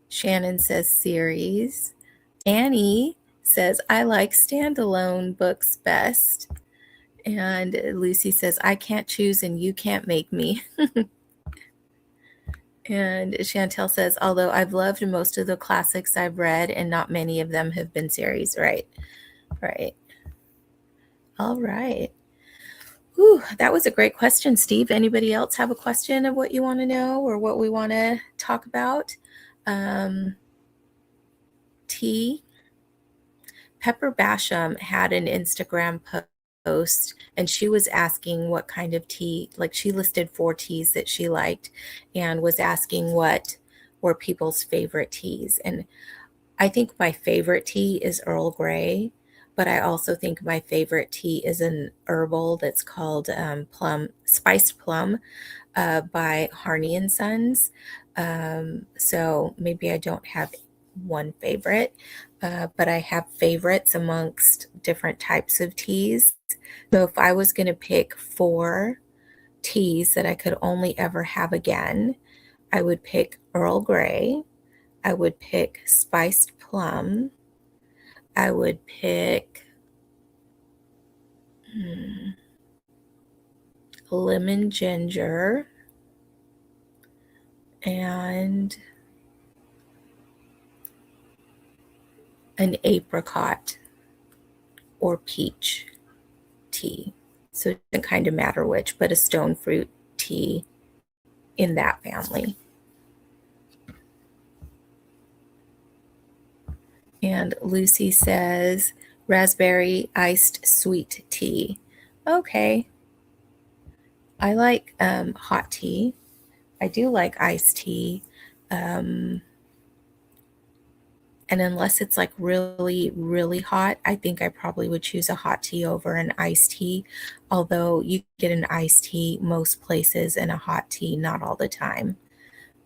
Shannon says series. Annie says, I like standalone books best. And Lucy says, I can't choose and you can't make me. And Chantel says, although I've loved most of the classics I've read and not many of them have been series. Right. All right. Whew, that was a great question, Steve. Anybody else have a question of what you want to know or what we want to talk about? Tea. Pepper Basham had an Instagram post and she was asking what kind of tea, like she listed 4 teas that she liked and was asking what were people's favorite teas. And I think my favorite tea is Earl Grey, but I also think my favorite tea is an herbal that's called spiced plum by Harney and Sons. So maybe I don't have one favorite, but I have favorites amongst different types of teas. So if I was going to pick 4 teas that I could only ever have again, I would pick Earl Grey, I would pick spiced plum, I would pick lemon ginger and an apricot or peach tea. So it doesn't kind of matter which, but a stone fruit tea in that family. And Lucy says raspberry iced sweet tea. Okay. I like hot tea. I do like iced tea. And unless it's like really, really hot, I think I probably would choose a hot tea over an iced tea. Although you get an iced tea most places and a hot tea not all the time.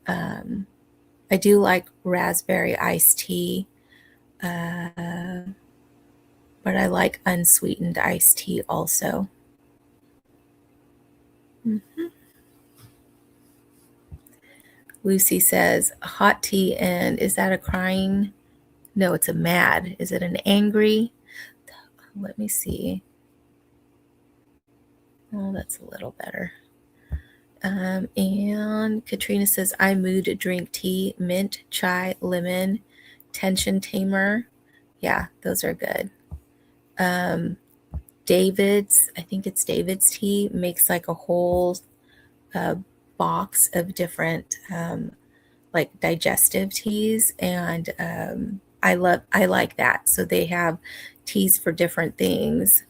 I do like raspberry iced tea, but I like unsweetened iced tea also. Mm-hmm. Lucy says hot tea, and is that a crying? No, it's a mad. Is it an angry? Let me see. Oh, that's a little better. And Katrina says, I mood drink tea, mint, chai, lemon, tension tamer. Yeah, those are good. David's, I think it's David's tea, makes like a whole box of different like digestive teas, and I like that. So they have teas for different things.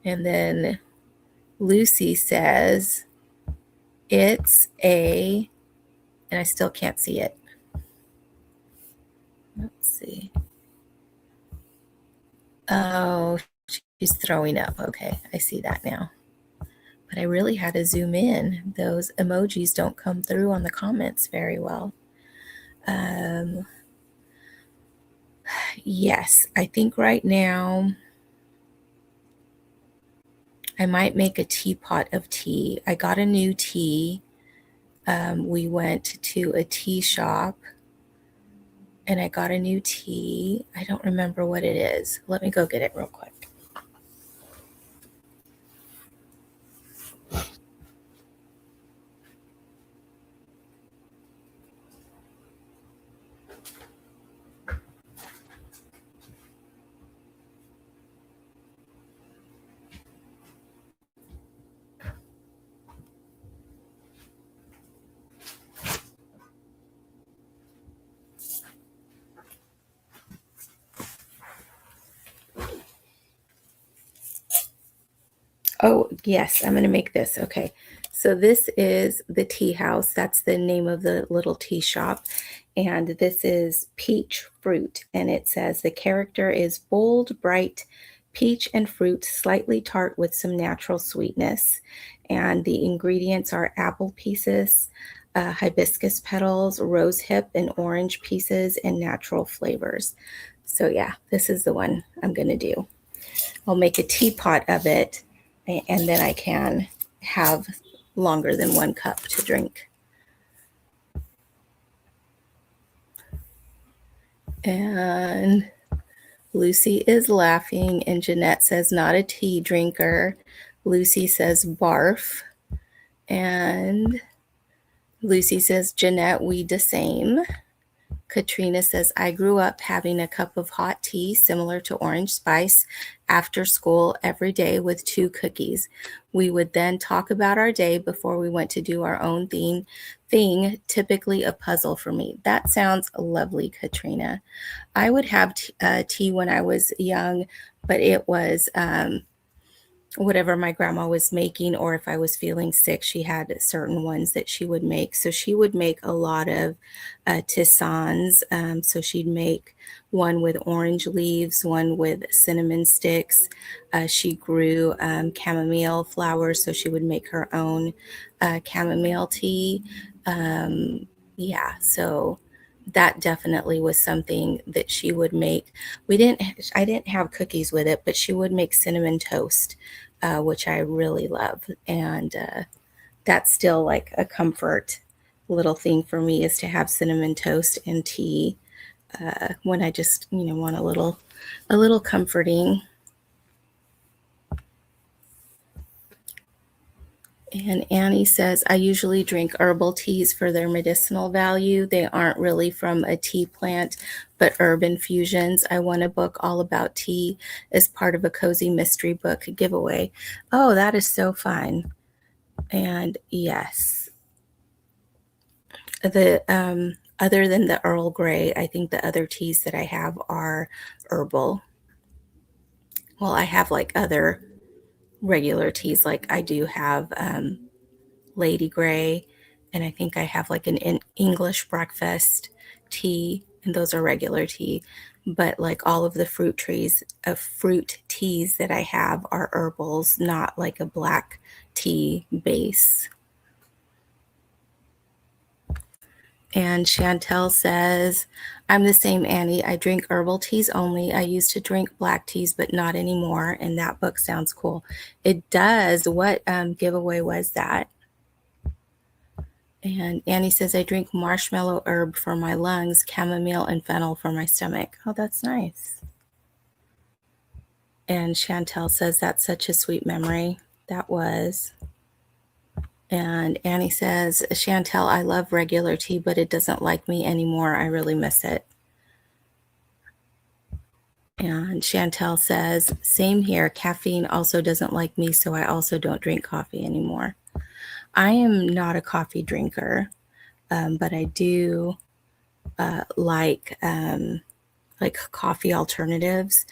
And then Lucy says it's a, and I still can't see it. Let's see. Oh, she's throwing up. Okay, I see that now. But I really had to zoom in. Those emojis don't come through on the comments very well. Yes, I think right now I might make a teapot of tea. I got a new tea. We went to a tea shop and I got a new tea. I don't remember what it is. Let me go get it real quick. Oh, yes, I'm going to make this. Okay. So this is the tea house. That's the name of the little tea shop. And this is peach fruit. And it says the character is bold, bright, peach and fruit, slightly tart with some natural sweetness. And the ingredients are apple pieces, hibiscus petals, rose hip, and orange pieces, and natural flavors. So yeah, this is the one I'm going to do. I'll make a teapot of it, and then I can have longer than 1 cup to drink. And Lucy is laughing, and Jeanette says, not a tea drinker. Lucy says, barf. And Lucy says, Jeanette, we the same. Katrina says, I grew up having a cup of hot tea similar to Orange Spice after school every day with 2 cookies. We would then talk about our day before we went to do our own thing, typically a puzzle for me. That sounds lovely, Katrina. I would have tea when I was young, but it was whatever my grandma was making, or if I was feeling sick, she had certain ones that she would make. So she would make a lot of tisanes. So she'd make one with orange leaves, one with cinnamon sticks. She grew chamomile flowers, so she would make her own chamomile tea. Yeah, so that definitely was something that she would make. I didn't have cookies with it, but she would make cinnamon toast, which I really love. And that's still like a comfort little thing for me, is to have cinnamon toast and tea. when I just, want a little comforting. And Annie says, I usually drink herbal teas for their medicinal value. They aren't really from a tea plant, but herb infusions. I won a book all about tea as part of a cozy mystery book giveaway. Oh, that is so fun. And yes, the other than the Earl Grey, I think the other teas that I have are herbal. Well, I have like other regular teas, like I do have Lady Grey, and I think I have like an English breakfast tea, and those are regular tea. But like all of the fruit teas that I have are herbals, not like a black tea base. And Chantel says, I'm the same, Annie. I drink herbal teas only. I used to drink black teas, but not anymore. And that book sounds cool. It does. What giveaway was that? And Annie says, I drink marshmallow herb for my lungs, chamomile and fennel for my stomach. Oh, that's nice. And Chantel says, that's such a sweet memory. That was. And Annie says, Chantel, I love regular tea, but it doesn't like me anymore. I really miss it. And Chantel says, same here. Caffeine also doesn't like me, so I also don't drink coffee anymore. I am not a coffee drinker, but I do like coffee alternatives.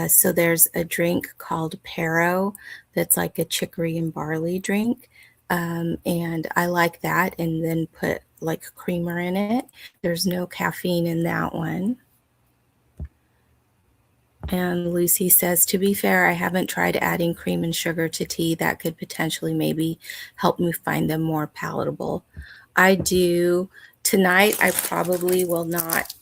So there's a drink called Pero that's like a chicory and barley drink. And I like that, and then put like creamer in it. There's no caffeine in that one. And Lucy says, to be fair, I haven't tried adding cream and sugar to tea. That could potentially maybe help me find them more palatable. I do. Tonight, I probably will not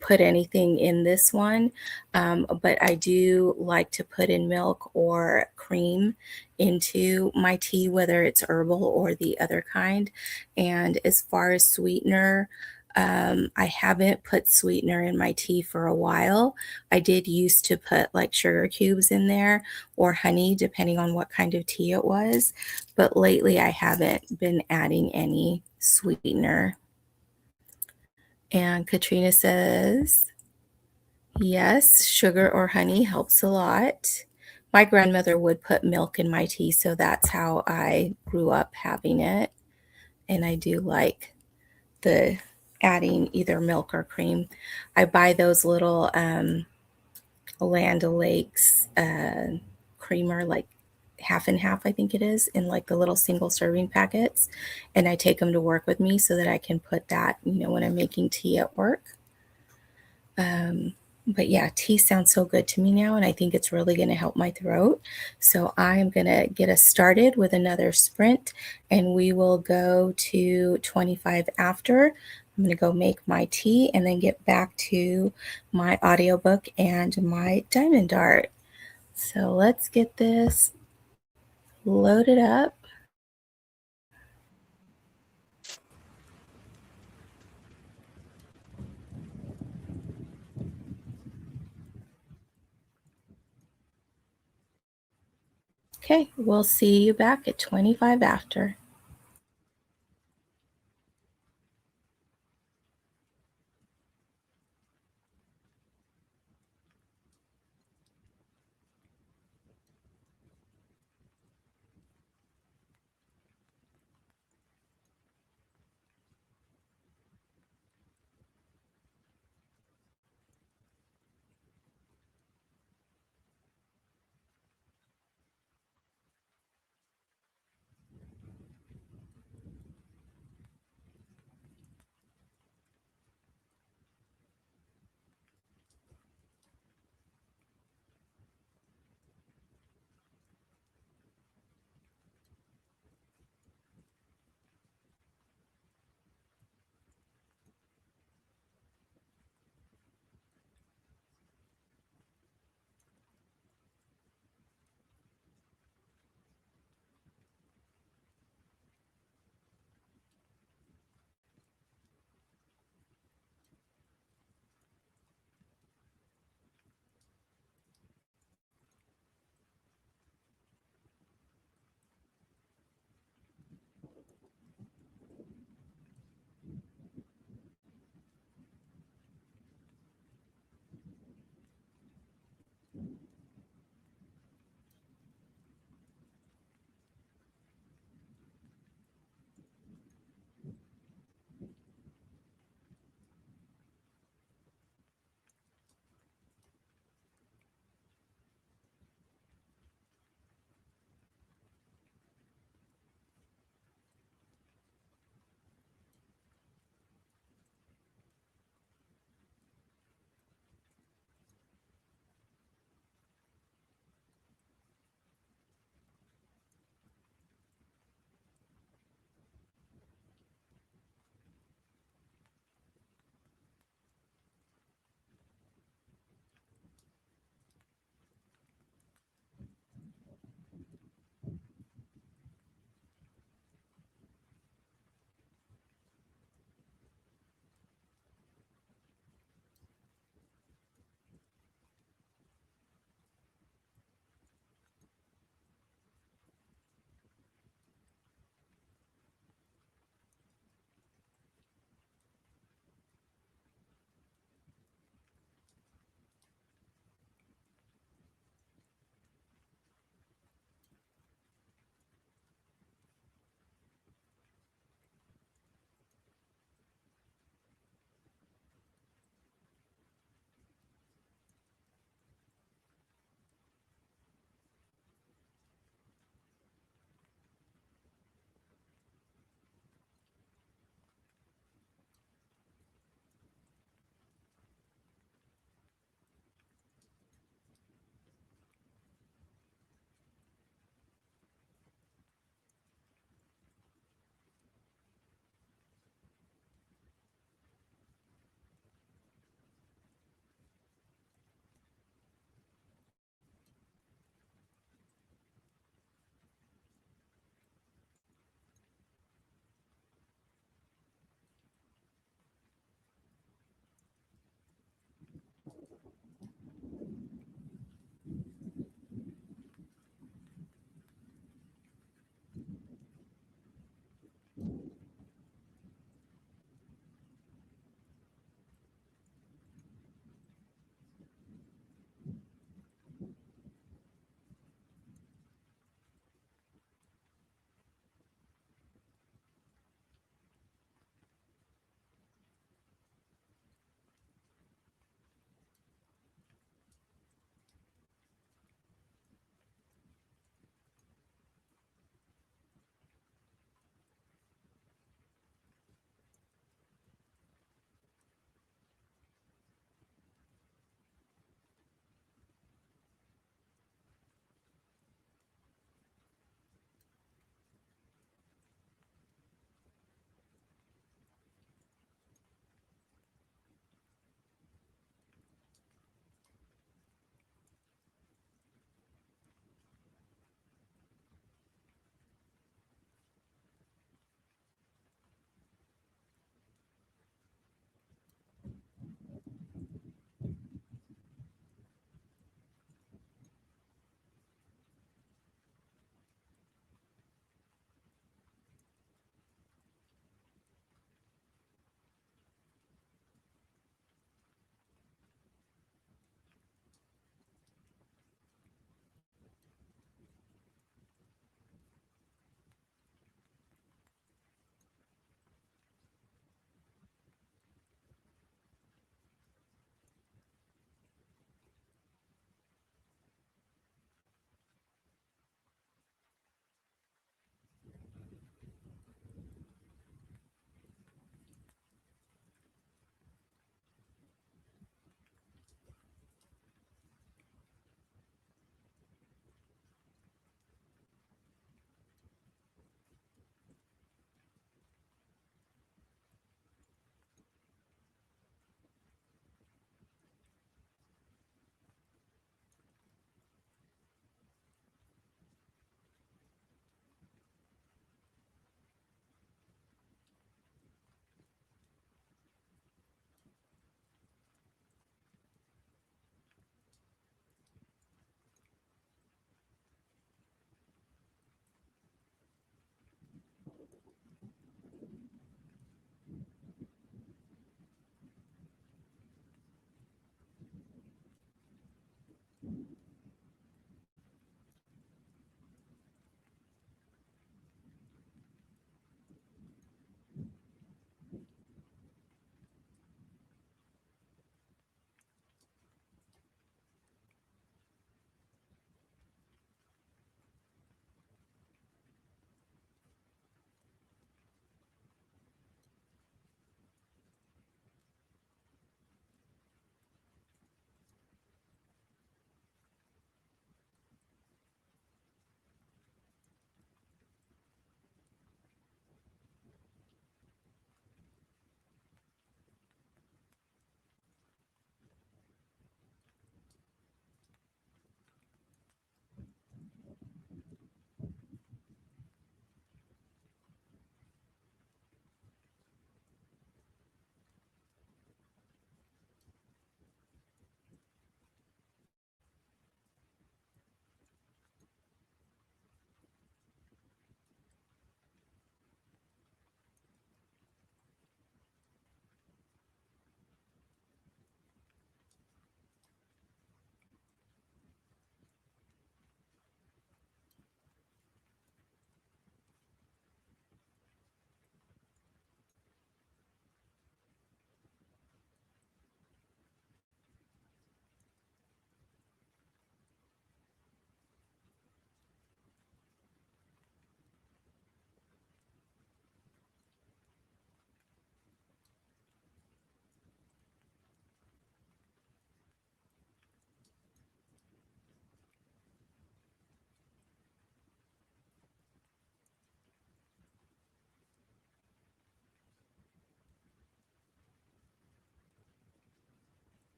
put anything in this one, but I do like to put in milk or cream into my tea, whether it's herbal or the other kind. And as far as sweetener, I haven't put sweetener in my tea for a while. I did used to put like sugar cubes in there or honey, depending on what kind of tea it was. But lately, I haven't been adding any sweetener. And Katrina says, yes, sugar or honey helps a lot. My grandmother would put milk in my tea, so that's how I grew up having it. And I do like the adding either milk or cream. I buy those little Land O'Lakes creamer, like half and half, I think it is, in like the little single serving packets. And I take them to work with me so that I can put that, when I'm making tea at work. But yeah, tea sounds so good to me now, and I think it's really going to help my throat. So I'm going to get us started with another sprint, and we will go to 25 after. I'm going to go make my tea and then get back to my audiobook and my diamond dart. So let's get this loaded up. Okay, we'll see you back at 25 after.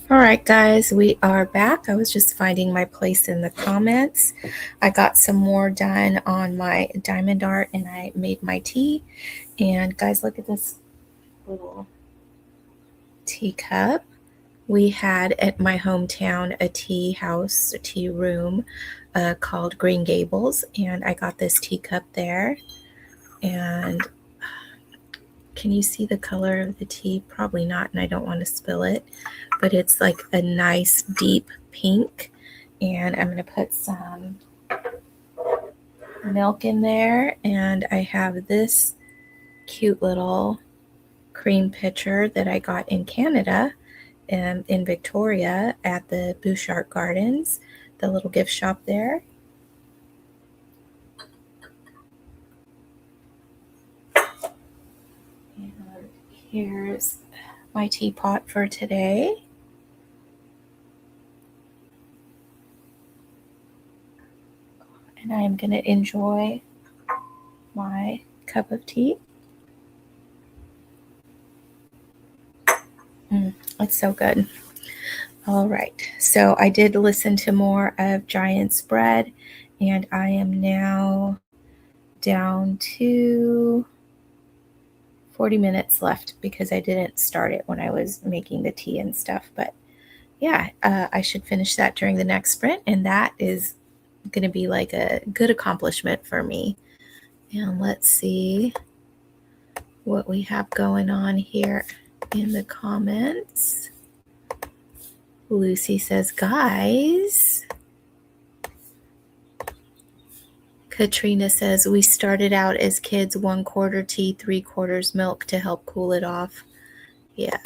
All right, guys, we are back. I was just finding my place in the comments. I got some more done on my diamond art and I made my tea. And guys, look at this little teacup. We had at my hometown a tea house, a tea room called Green Gables, and I got this teacup there. And can you see the color of the tea? Probably not, and I don't want to spill it, but it's like a nice deep pink. And I'm going to put some milk in there, and I have this cute little cream pitcher that I got in Canada, in Victoria at the Bouchard Gardens, the little gift shop there. And here's my teapot for today. And I'm going to enjoy my cup of tea. It's so good. All right. So I did listen to more of Giant Spread, and I am now down to 40 minutes left because I didn't start it when I was making the tea and stuff. But yeah, I should finish that during the next sprint, and that is going to be like a good accomplishment for me. And let's see what we have going on here in the comments. Lucy says, guys. Katrina says, we started out as kids 1/4 tea, 3/4 milk to help cool it off. Yeah.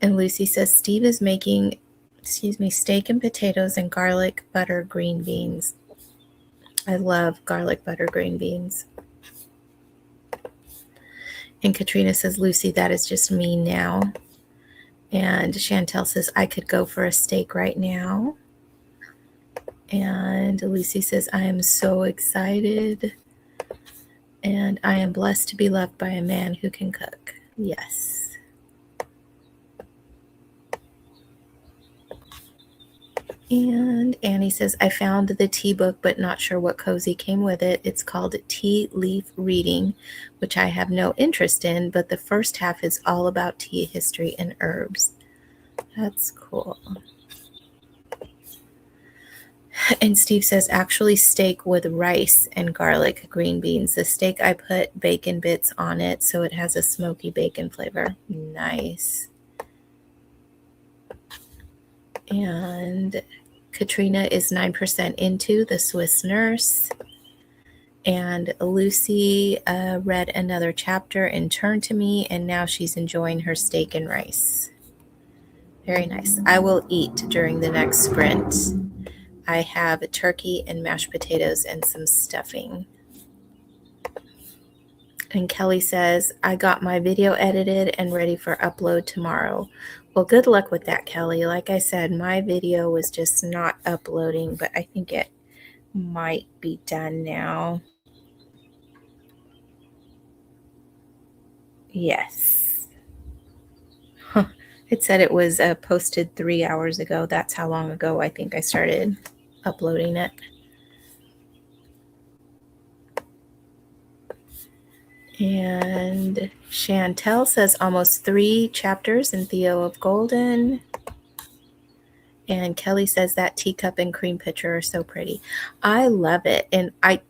And Lucy says, Steve is making, steak and potatoes and garlic butter green beans. I love garlic butter green beans. And Katrina says, Lucy, that is just me now. And Chantel says, I could go for a steak right now. And Lucy says, I am so excited. And I am blessed to be loved by a man who can cook. Yes. And Annie says, I found the tea book, but not sure what cozy came with it. It's called Tea Leaf Reading, which I have no interest in, but the first half is all about tea history and herbs. That's cool. And Steve says, actually steak with rice and garlic green beans. The steak, I put bacon bits on it, so it has a smoky bacon flavor. Nice. And Katrina is 9% into The Swiss Nurse. And Lucy read another chapter and turned to me, and now she's enjoying her steak and rice. Very nice. I will eat during the next sprint. I have turkey and mashed potatoes and some stuffing. And Kelly says, I got my video edited and ready for upload tomorrow. Well, good luck with that, Kelly. Like I said, my video was just not uploading, but I think it might be done now. Yes. It said it was posted 3 hours ago. That's how long ago I think I started uploading it. And Chantel says almost 3 chapters in Theo of Golden. And Kelly says that teacup and cream pitcher are so pretty. I love it. And I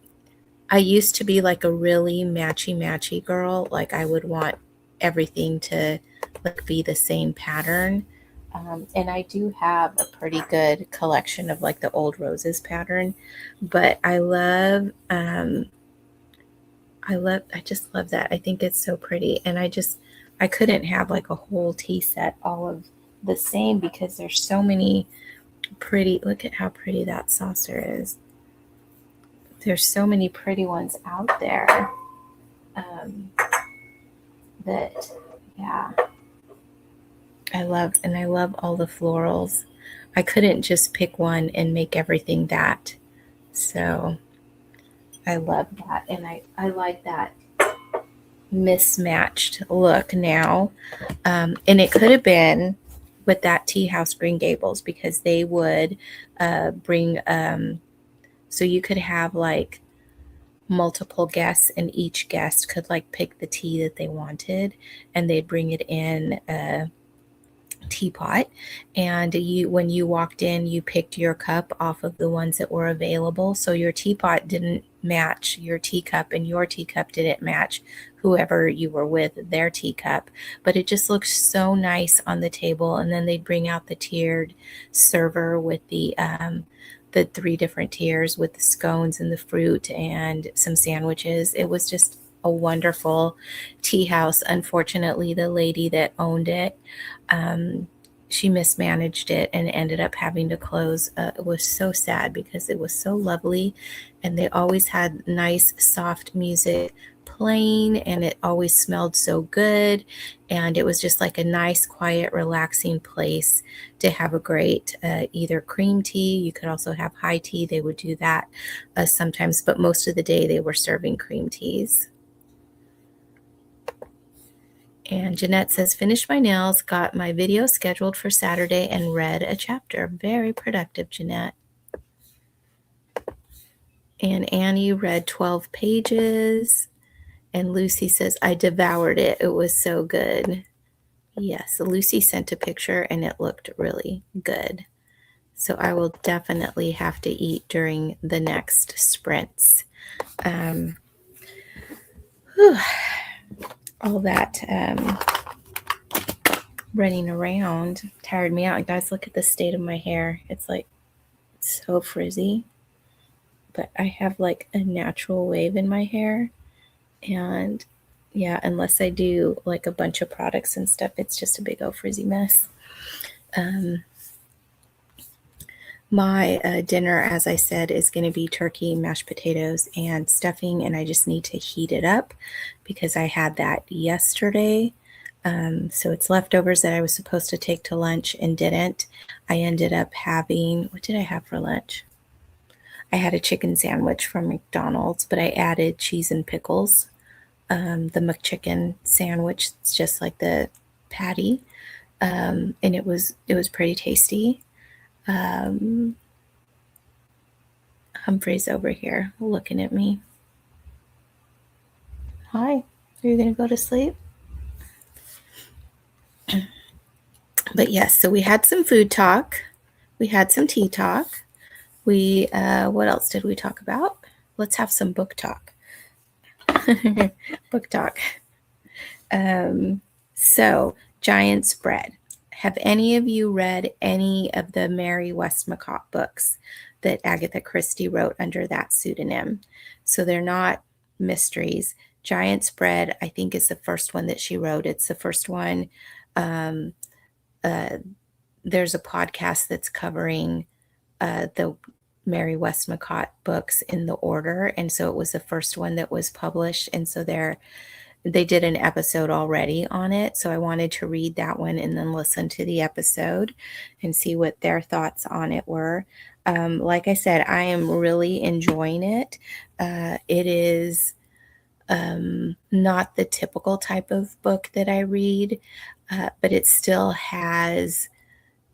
used to be like a really matchy girl. Like I would want everything to like be the same pattern. And I do have a pretty good collection of like the Old Roses pattern, but I just love that. I think it's so pretty. And I couldn't have like a whole tea set all of the same because there's so many pretty, look at how pretty that saucer is. There's so many pretty ones out there that, yeah, I love all the florals. I couldn't just pick one and make everything that. So I love that. And I like that mismatched look now. And it could have been with that Tea House Green Gables because they would bring, so you could have like multiple guests and each guest could like pick the tea that they wanted and they'd bring it in teapot, and when you walked in, you picked your cup off of the ones that were available. So your teapot didn't match your teacup, and your teacup didn't match whoever you were with, their teacup, but it just looked so nice on the table. And then they'd bring out the tiered server with the 3 different tiers with the scones and the fruit and some sandwiches. It was just a wonderful tea house. Unfortunately, the lady that owned it, she mismanaged it and ended up having to close. It was so sad because it was so lovely, and they always had nice, soft music playing, and it always smelled so good. And it was just like a nice, quiet, relaxing place to have a great either cream tea. You could also have high tea. They would do that sometimes, but most of the day they were serving cream teas. And Jeanette says, finished my nails, got my video scheduled for Saturday, and read a chapter. Very productive, Jeanette. And Annie read 12 pages. And Lucy says, I devoured it. It was so good. Yes, Lucy sent a picture and it looked really good. So I will definitely have to eat during the next sprints. All that running around tired me out. And guys, look at the state of my hair. It's like so frizzy. But I have like a natural wave in my hair. And yeah, unless I do like a bunch of products and stuff, it's just a big old frizzy mess. My dinner, as I said, is going to be turkey, mashed potatoes, and stuffing, and I just need to heat it up because I had that yesterday. So it's leftovers that I was supposed to take to lunch and didn't. I ended up having, what did I have for lunch? I had a chicken sandwich from McDonald's, but I added cheese and pickles. The McChicken sandwich, it's just like the patty, and it was pretty tasty. Humphrey's over here looking at me. Hi, are you going to go to sleep? But yes, so we had some food talk. We had some tea talk. What else did we talk about? Let's have some book talk. Book talk. So Giant Spread. Have any of you read any of the Mary Westmacott books that Agatha Christie wrote under that pseudonym? So they're not mysteries. Giant Spread, I think, is the first one that she wrote. It's the first one. There's a podcast that's covering the Mary Westmacott books in the order. And so it was the first one that was published. And so they did an episode already on it. So I wanted to read that one and then listen to the episode and see what their thoughts on it were. Like I said, I am really enjoying it. It is not the typical type of book that I read, but it still has,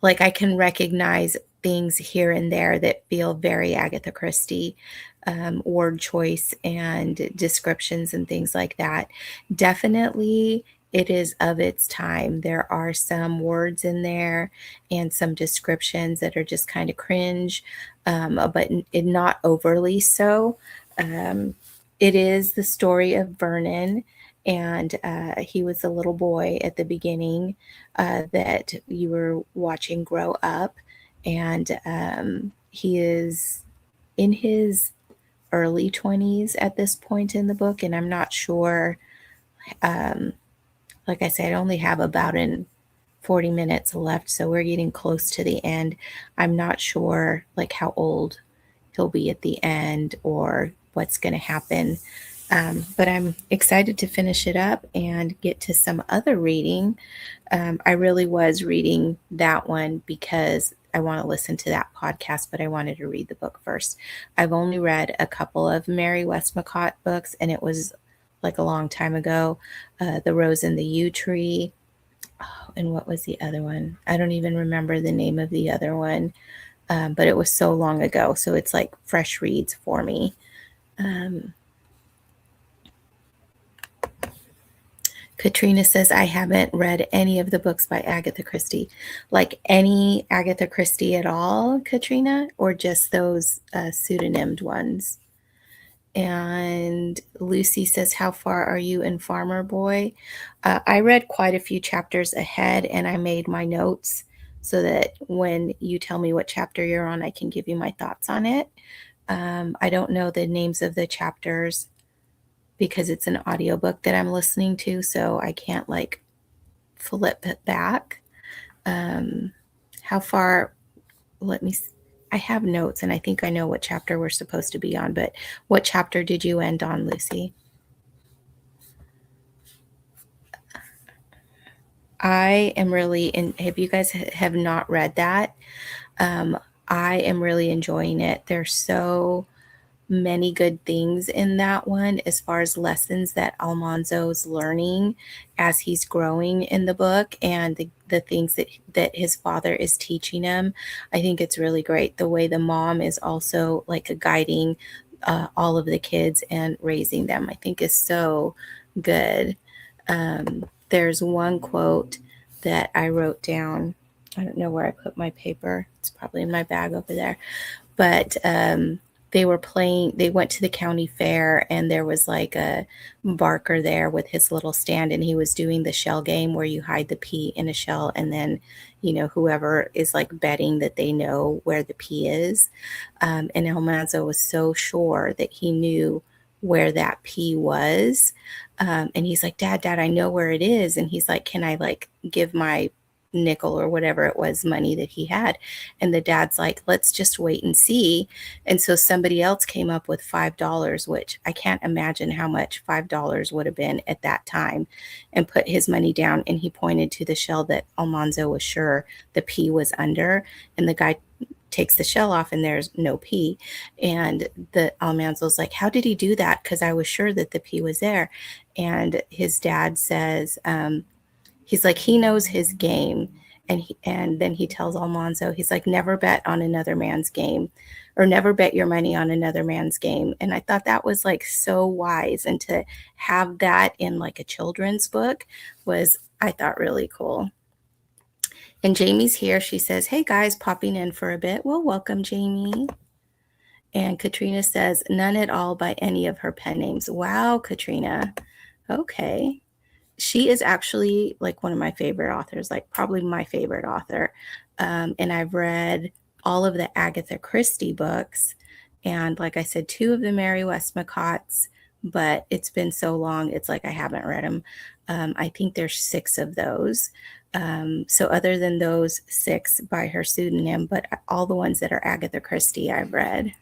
like, I can recognize things here and there that feel very Agatha Christie, word choice and descriptions and things like that. Definitely it is of its time. There are some words in there and some descriptions that are just kind of cringe, but not overly so. It is the story of Vernon, and he was a little boy at the beginning that you were watching grow up, and he is in his early 20s at this point in the book, and I'm not sure. Like I said, I only have about 40 minutes left, so we're getting close to the end. I'm not sure like how old he'll be at the end or what's going to happen. But I'm excited to finish it up and get to some other reading. I really was reading that one because I want to listen to that podcast, but I wanted to read the book first. I've only read a couple of Mary Westmacott books, and it was like a long time ago. The Rose and the Yew Tree. Oh, and what was the other one? I don't even remember the name of the other one, but it was so long ago. So it's like fresh reads for because Katrina says, I haven't read any of the books by Agatha Christie. Like any Agatha Christie at all, Katrina, or just those pseudonymed ones? And Lucy says, how far are you in Farmer Boy? I read quite a few chapters ahead and I made my notes so that when you tell me what chapter you're on, I can give you my thoughts on it. I don't know the names of the chapters because it's an audiobook that I'm listening to, so I can't like flip it back. How far? Let me. I have notes, and I think I know what chapter we're supposed to be on. But what chapter did you end on, Lucy? I am really in. If you guys have not read that, I am really enjoying it. There's so many good things in that one as far as lessons that Almanzo's learning as he's growing in the book and the things that his father is teaching him. I think it's really great the way the mom is also like guiding all of the kids and raising them. I think is so good. There's one quote that I wrote down. I don't know where I put my paper. It's probably in my bag over there. But they were playing, they went to the county fair and there was like a barker there with his little stand and he was doing the shell game where you hide the pea in a shell and then, you know, whoever is like betting that they know where the pea is. And Almanzo was so sure that he knew where that pea was. And he's like, Dad, I know where it is. And he's like, can I like give my nickel or whatever it was money that he had? And the dad's like, let's just wait and see. And so somebody else came up with $5, which I can't imagine how much $5 would have been at that time, and put his money down. And he pointed to the shell that Almanzo was sure the pea was under. And the guy takes the shell off and there's no pea. And the Almanzo's like, how did he do that? Because I was sure that the pea was there. And his dad says, he's like, he knows his game. And then he tells Almanzo, he's like, never bet on another man's game, or never bet your money on another man's game. And I thought that was like so wise. And to have that in like a children's book was, I thought, really cool. And Jamie's here. She says, hey guys, popping in for a bit. Well, welcome, Jamie. And Katrina says, none at all by any of her pen names. Wow, Katrina. Okay. She is actually like one of my favorite authors, like probably my favorite author. And I've read all of the Agatha Christie books. And like I said, 2 of the Mary Westmacotts, but it's been so long, it's like I haven't read them. I think there's 6 of those. So other than those 6 by her pseudonym, but all the ones that are Agatha Christie I've read.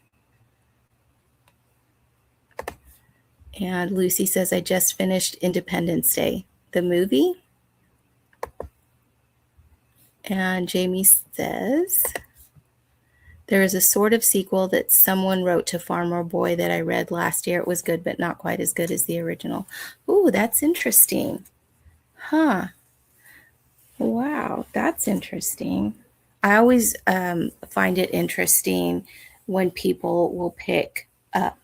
And Lucy says, I just finished Independence Day, the movie. And Jamie says, there is a sort of sequel that someone wrote to Farmer Boy that I read last year. It was good, but not quite as good as the original. Ooh, that's interesting. Huh. Wow, that's interesting. I always find it interesting when people will pick up,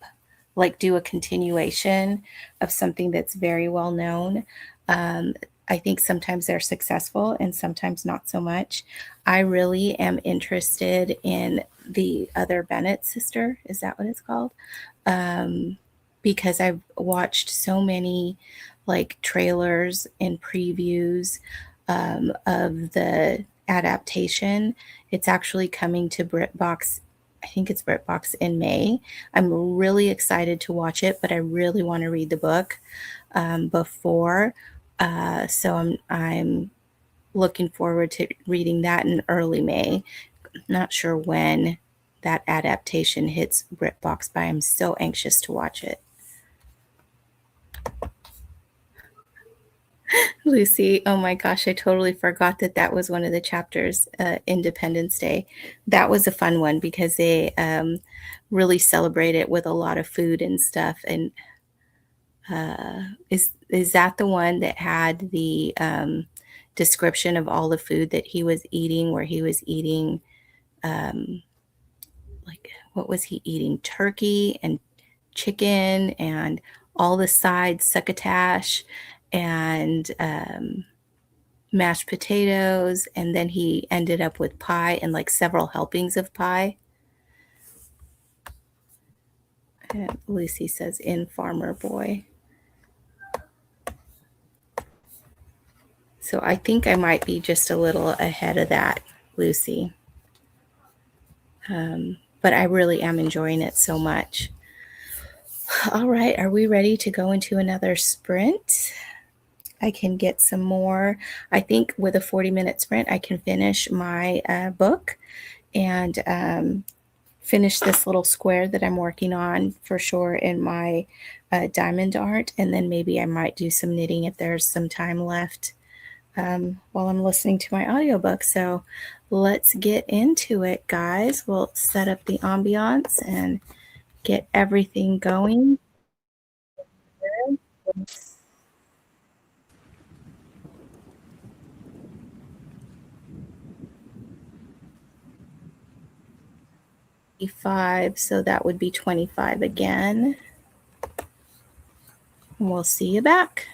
like do a continuation of something that's very well known. I think sometimes they're successful and sometimes not so much. I really am interested in the other Bennett sister. Is that what it's called? Because I've watched so many like trailers and previews of the adaptation. It's actually coming to BritBox. I think it's BritBox in May. I'm really excited to watch it, but I really want to read the book before. So I'm looking forward to reading that in early May. Not sure when that adaptation hits BritBox, but I'm so anxious to watch it. Lucy, oh my gosh, I totally forgot that that was one of the chapters, Independence Day. That was a fun one because they really celebrate it with a lot of food and stuff. And is that the one that had the description of all the food that he was eating, where he was eating, like, what was he eating? Turkey and chicken and all the sides, succotash, and mashed potatoes, and then he ended up with pie and like several helpings of pie. And Lucy says, in Farmer Boy. So I think I might be just a little ahead of that, Lucy. But I really am enjoying it so much. All right, are we ready to go into another sprint? I can get some more. I think with a 40-minute sprint, I can finish my book and finish this little square that I'm working on for sure in my diamond art. And then maybe I might do some knitting if there's some time left while I'm listening to my audiobook. So let's get into it, guys. We'll set up the ambiance and get everything going. 5, so that would be 25 again. And we'll see you back.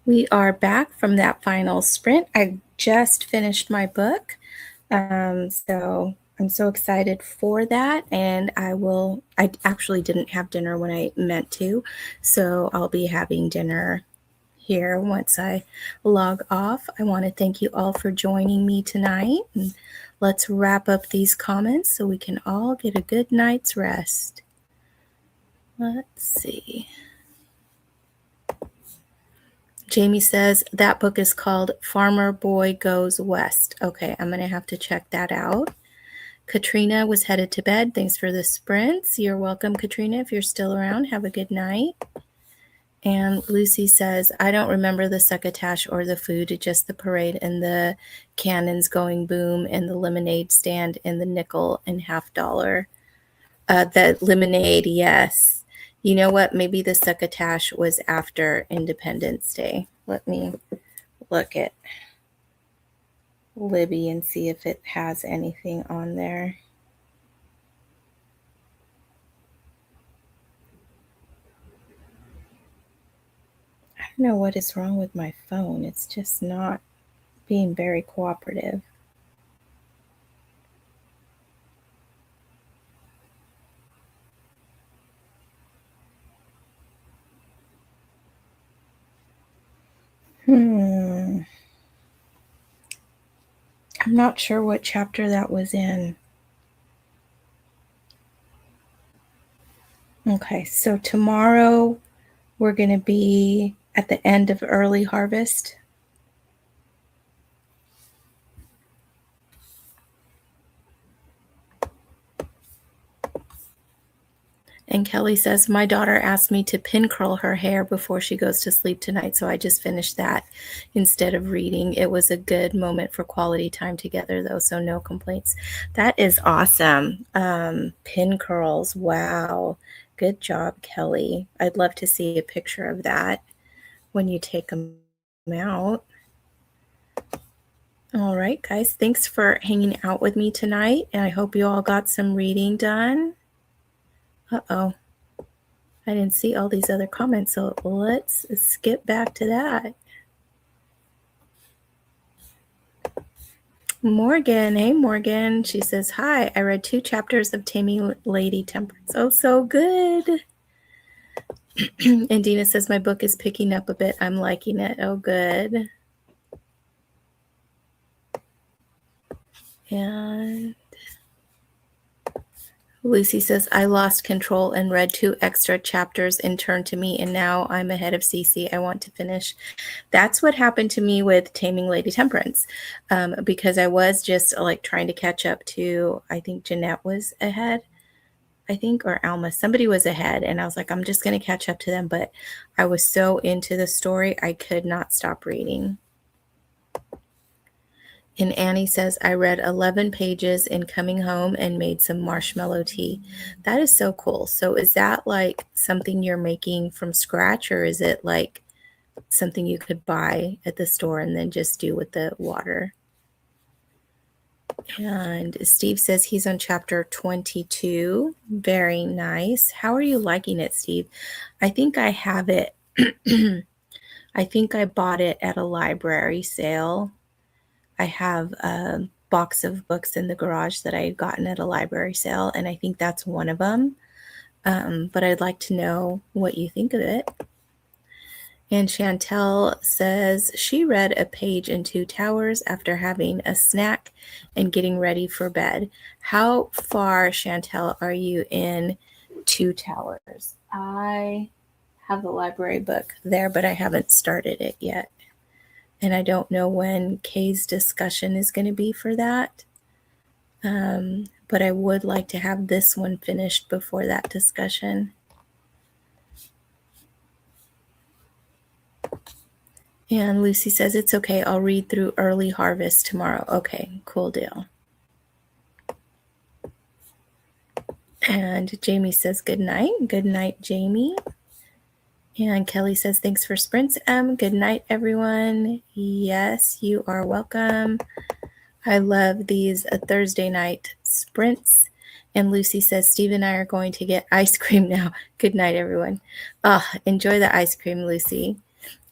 We are back from that final sprint. I just finished my book. So I'm so excited for that. And I actually didn't have dinner when I meant to. So I'll be having dinner here once I log off. I want to thank you all for joining me tonight. And let's wrap up these comments so we can all get a good night's rest. Let's see. Jamie says that book is called Farmer Boy Goes West. Okay, I'm going to have to check that out. Katrina was headed to bed. Thanks for the sprints. You're welcome, Katrina. If you're still around, have a good night. And Lucy says, I don't remember the succotash or the food, just the parade and the cannons going boom and the lemonade stand and the nickel and half dollar. The lemonade, yes. You know what? Maybe the succotash was after Independence Day. Let me look at Libby and see if it has anything on there. I don't know what is wrong with my phone. It's just not being very cooperative. I'm not sure what chapter that was in. Okay, so tomorrow we're going to be at the end of early harvest. And Kelly says, my daughter asked me to pin curl her hair before she goes to sleep tonight, so I just finished that instead of reading. It was a good moment for quality time together, though, so no complaints. That is awesome. Pin curls, wow. Good job, Kelly. I'd love to see a picture of that when you take them out. All right, guys, thanks for hanging out with me tonight, and I hope you all got some reading done. Uh-oh. I didn't see all these other comments, so let's skip back to that. Morgan, hey Morgan. She says, hi, I read 2 chapters of Taming Lady Temperance. Oh, so good. And Dina says, my book is picking up a bit. I'm liking it. Oh, good. And Lucy says, I lost control and read 2 extra chapters and turned to me, and now I'm ahead of Cece. I want to finish. That's what happened to me with Taming Lady Temperance, because I was just like trying to catch up to, I think Jeanette was ahead, or Alma. Somebody was ahead, and I was like, I'm just going to catch up to them. But I was so into the story, I could not stop reading. And Annie says, I read 11 pages in coming home and made some marshmallow tea. That is so cool. So is that like something you're making from scratch, or is it like something you could buy at the store and then just do with the water? And Steve says he's on chapter 22. Very nice. How are you liking it, Steve? I think I have it. I think I bought it at a library sale. I have a box of books in the garage that I had gotten at a library sale, and I think that's one of them. But I'd like to know what you think of it. And Chantel says she read a page in 2 Towers after having a snack and getting ready for bed. How far, Chantel, are you in 2 Towers? I have the library book there, but I haven't started it yet. And I don't know when Kay's discussion is going to be for that. But I would like to have this one finished before that discussion. And Lucy says, it's okay. I'll read through Early Harvest tomorrow. Okay, cool deal. And Jamie says, good night. Good night, Jamie. And Kelly says, thanks for sprints, M. Good night, everyone. Yes, you are welcome. I love these Thursday night sprints. And Lucy says, Steve and I are going to get ice cream now. Good night, everyone. Enjoy the ice cream, Lucy.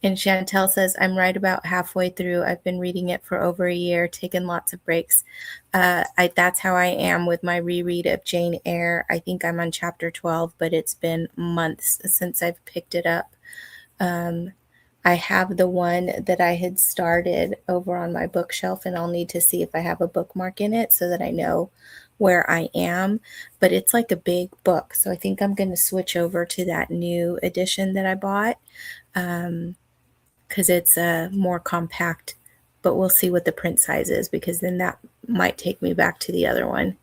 And Chantel says, I'm right about halfway through. I've been reading it for over a year, taken lots of breaks. That's how I am with my reread of Jane Eyre. I think I'm on chapter 12, but it's been months since I've picked it up. I have the one that I had started over on my bookshelf, and I'll need to see if I have a bookmark in it so that I know where I am. But it's like a big book, so I think I'm going to switch over to that new edition that I bought. Because it's more compact, but we'll see what the print size is, because then that might take me back to the other one.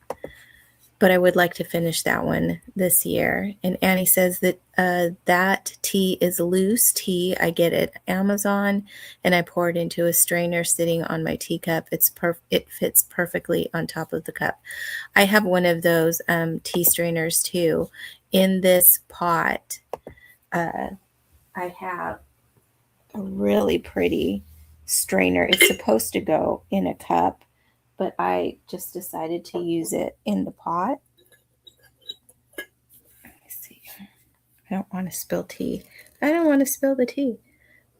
But I would like to finish that one this year. And Annie says that that tea is loose tea. I get it at Amazon, and I pour it into a strainer sitting on my teacup. It fits perfectly on top of the cup. I have one of those tea strainers too. In this pot, I have a really pretty strainer. It's supposed to go in a cup, but I just decided to use it in the pot. Let me see. I don't want to spill tea. I don't want to spill the tea.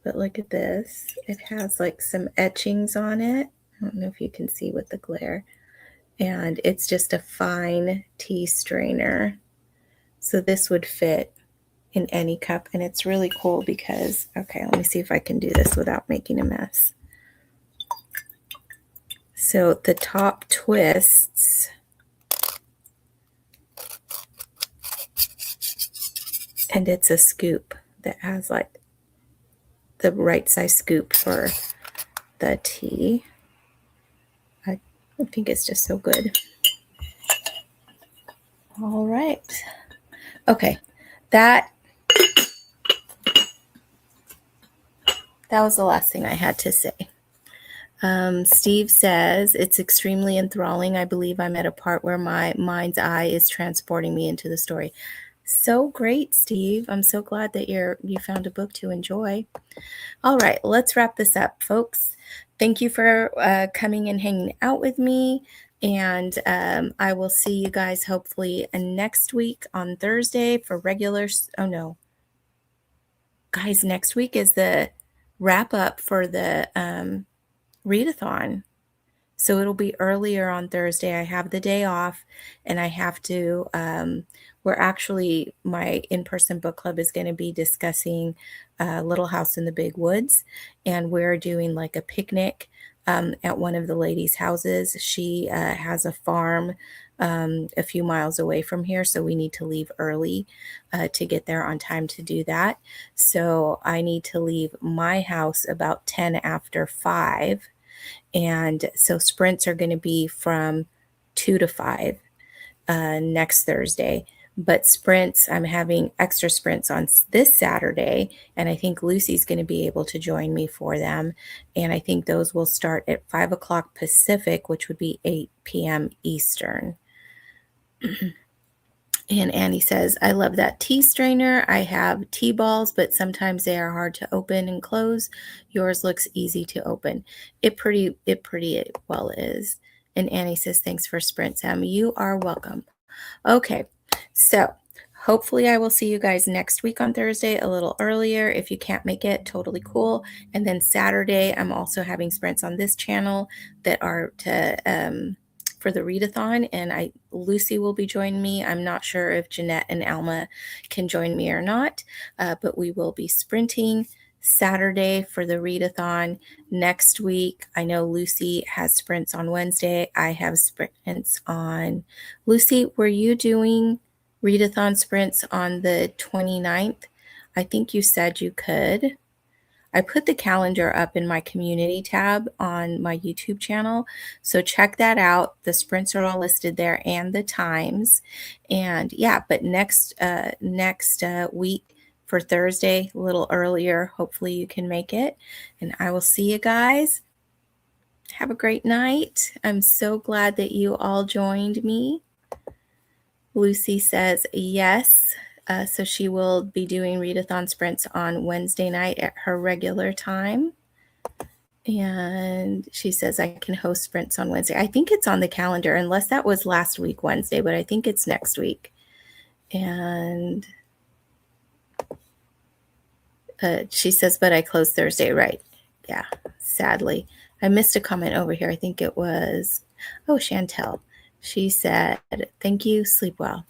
But look at this. It has like some etchings on it. I don't know if you can see with the glare. And it's just a fine tea strainer. So this would fit in any cup, and it's really cool because, okay, let me see if I can do this without making a mess. So the top twists, and it's a scoop that has like the right size scoop for the tea. I think it's just so good. All right. Okay, that was the last thing I had to say. Steve says, it's extremely enthralling. I believe I'm at a part where my mind's eye is transporting me into the story. So great, Steve. I'm so glad that you found a book to enjoy. All right, let's wrap this up, folks. Thank you for coming and hanging out with me. And I will see you guys hopefully next week on Thursday for regular. Oh, no. Guys, next week is the wrap up for the readathon. So it'll be earlier on Thursday. I have the day off, and I have to, my in-person book club is going to be discussing Little House in the Big Woods, and we're doing like a picnic at one of the ladies' houses. She has a farm a few miles away from here, so we need to leave early to get there on time to do that. So I need to leave my house about 10 after 5. And so sprints are going to be from 2 to 5 next Thursday. But sprints, I'm having extra sprints on this Saturday, and I think Lucy's going to be able to join me for them. And I think those will start at 5 o'clock Pacific, which would be 8 p.m. Eastern. And Annie says, I love that tea strainer. I have tea balls, but sometimes they are hard to open and close. Yours looks easy to open. It pretty well is. And Annie says, thanks for Sprint, Sam. You are welcome. Okay, so hopefully I will see you guys next week on Thursday a little earlier. If you can't make it, totally cool. And then Saturday, I'm also having sprints on this channel that are to for the readathon, and Lucy will be joining me. I'm not sure if Jeanette and Alma can join me or not, but we will be sprinting Saturday for the readathon. Next week, I know Lucy has sprints on Wednesday. I have sprints on... Lucy, were you doing readathon sprints on the 29th? I think you said you could. I put the calendar up in my community tab on my YouTube channel, so check that out. The sprints are all listed there and the times. And yeah, but next week for Thursday, a little earlier, hopefully you can make it. And I will see you guys. Have a great night. I'm so glad that you all joined me. Lucy says yes. So she will be doing readathon sprints on Wednesday night at her regular time. And she says I can host sprints on Wednesday. I think it's on the calendar, unless that was last week Wednesday, but I think it's next week. And She says, but I closed Thursday, right? Yeah, sadly. I missed a comment over here. I think it was, oh, Chantel. She said, thank you, sleep well.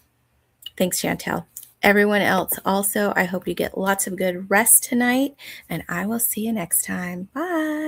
Thanks, Chantel. Everyone else also, I hope you get lots of good rest tonight, and I will see you next time. Bye.